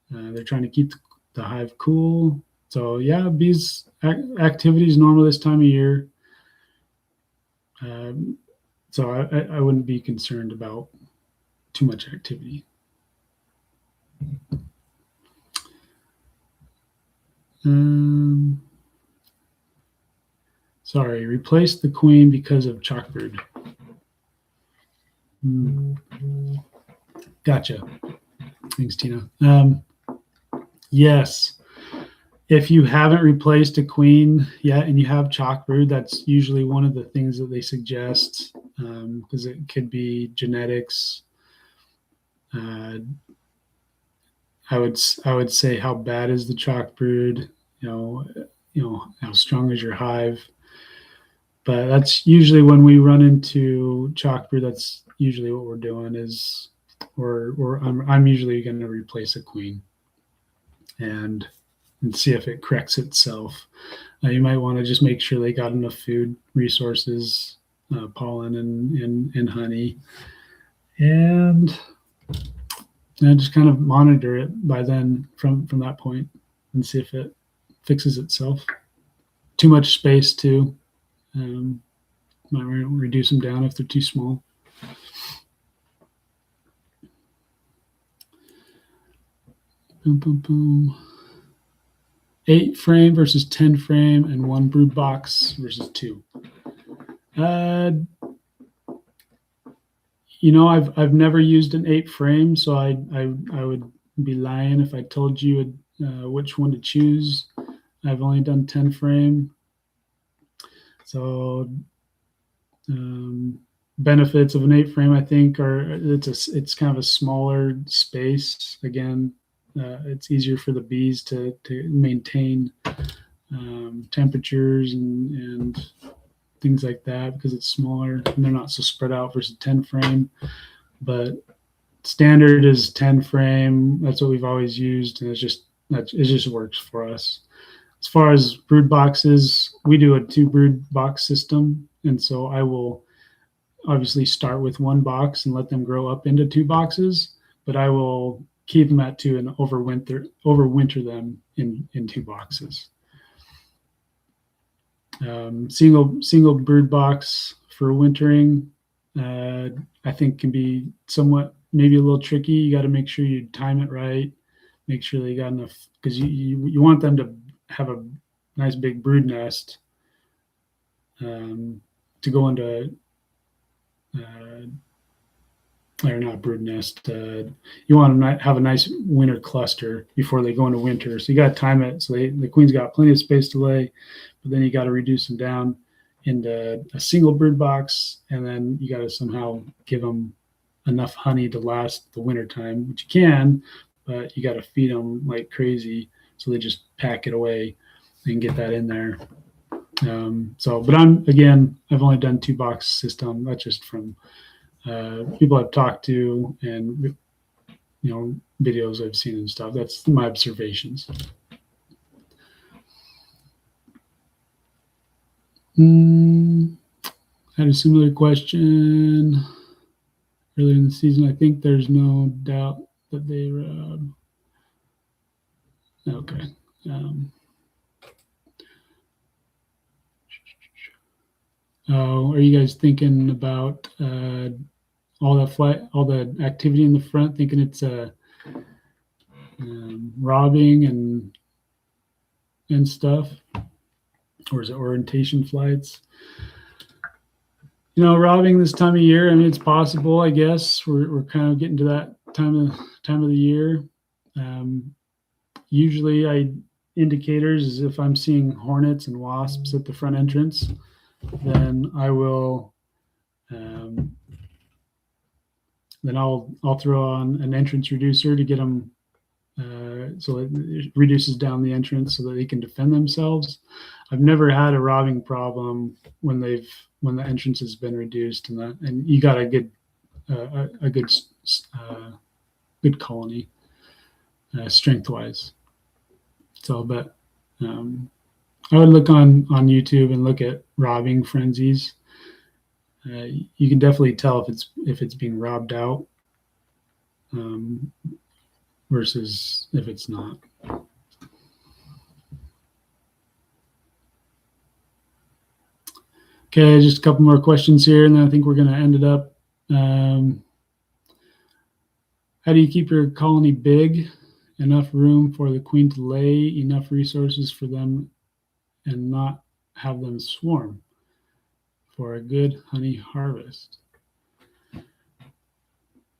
They're trying to keep the hive cool. So yeah, bees activity is normal this time of year. So I wouldn't be concerned about too much activity. Sorry, replace the queen because of chalkbird. Gotcha. Thanks, Tina. Yes. If you haven't replaced a queen yet and you have chalkbird, that's usually one of the things that they suggest, because it could be genetics. I would say, how bad is the chalkbird? You know how strong is your hive? But that's usually when we run into chalkbird. That's usually what we're doing is, I'm usually going to replace a queen and see if it corrects itself. You might want to just make sure they got enough food resources, pollen and honey, and just kind of monitor it by then from that point and see if it fixes itself. Too much space too. Might reduce them down if they're too small. Boom, boom, boom. 8 frame versus 10 frame, and 1 brood box versus 2. I've never used an 8 frame, so I would be lying if I told you which one to choose. I've only done 10 frame. So benefits of an 8 frame, I think, are it's kind of a smaller space. Again, it's easier for the bees to maintain temperatures and things like that because it's smaller and they're not so spread out versus 10 frame. But standard is 10 frame. That's what we've always used, and it just works for us. As far as brood boxes, we do a 2 brood box system, and so I will obviously start with 1 box and let them grow up into 2 boxes, but I will keep them at 2 and overwinter them in 2 boxes. Single brood box for wintering, I think can be somewhat, maybe a little tricky. You got to make sure you time it right, make sure they got enough, because you want them to have a nice big brood nest to go into, or not brood nest. You want them to have a nice winter cluster before they go into winter. So you got to time it so the queen's got plenty of space to lay, but then you got to reduce them down into a single brood box, and then you got to somehow give them enough honey to last the winter time, which you can, but you got to feed them like crazy, so they just pack it away and get that in there. But I've only done 2 box system. That's just from people I've talked to and videos I've seen and stuff. That's my observations. I had a similar question earlier in the season. I think there's no doubt that they okay. Are you guys thinking about all the activity in the front, thinking it's robbing and stuff, or is it orientation flights? Robbing this time of year, I mean, it's possible, I guess. We're kind of getting to that time of the year. Usually indicators is if I'm seeing hornets and wasps at the front entrance, then I will then I'll throw on an entrance reducer to get them so it reduces down the entrance so that they can defend themselves. I've never had a robbing problem when the entrance has been reduced, and you got a good good colony strength wise. So, but I would look on YouTube and look at robbing frenzies. You can definitely tell if it's being robbed out versus if it's not. Okay, just a couple more questions here, and then I think we're going to end it up. How do you keep your colony big? Enough room for the queen to lay, enough resources for them, and not have them swarm for a good honey harvest?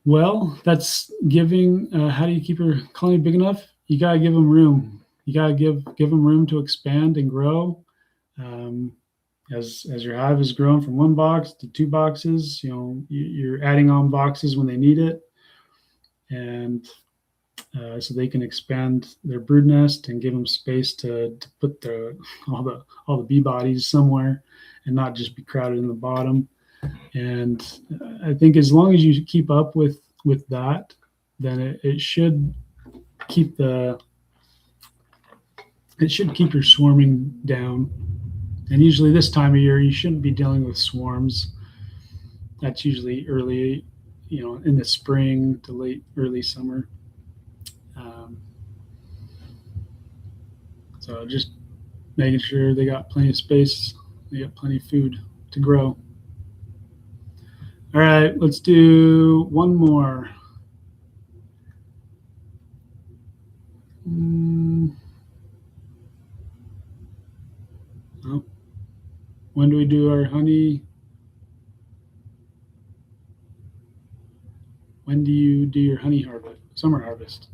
Well, that's giving. How do you keep your colony big enough? You gotta give them room. You gotta give them room to expand and grow. As your hive has grown from 1 box to 2 boxes, you're adding on boxes when they need it, and so they can expand their brood nest and give them space to put all the bee bodies somewhere, and not just be crowded in the bottom. And I think as long as you keep up with that, then it should keep your swarming down. And usually this time of year, you shouldn't be dealing with swarms. That's usually early, in the spring to early summer. So just making sure they got plenty of space, they got plenty of food to grow. All right, let's do one more. Oh. When do we do our honey? When do you do your honey harvest, summer harvest?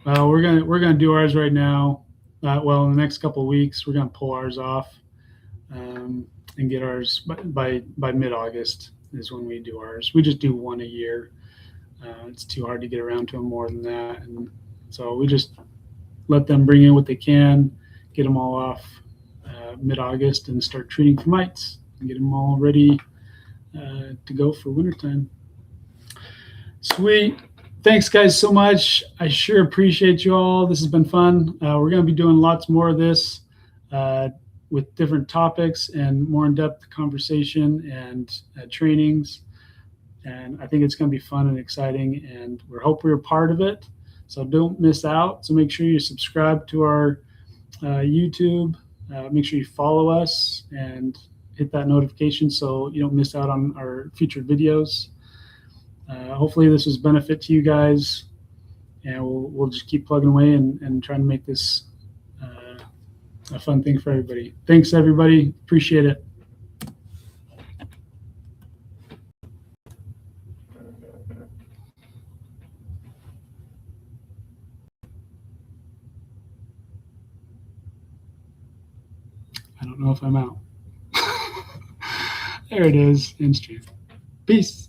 We're gonna do ours right now. In the next couple of weeks, we're gonna pull ours off and get ours by mid-August is when we do ours. We just do one a year. It's too hard to get around to them more than that, and so we just let them bring in what they can, get them all off mid-August, and start treating for mites and get them all ready to go for wintertime. Sweet. Thanks, guys, so much. I sure appreciate you all. This has been fun. We're going to be doing lots more of this with different topics and more in-depth conversation and trainings. And I think it's going to be fun and exciting, and we hope we're a part of it. So don't miss out. So make sure you subscribe to our YouTube. Make sure you follow us and hit that notification so you don't miss out on our future videos. Hopefully this was benefit to you guys, and we'll just keep plugging away and trying to make this a fun thing for everybody. Thanks, everybody. Appreciate it. I don't know if I'm out. There it is, in stream. Peace.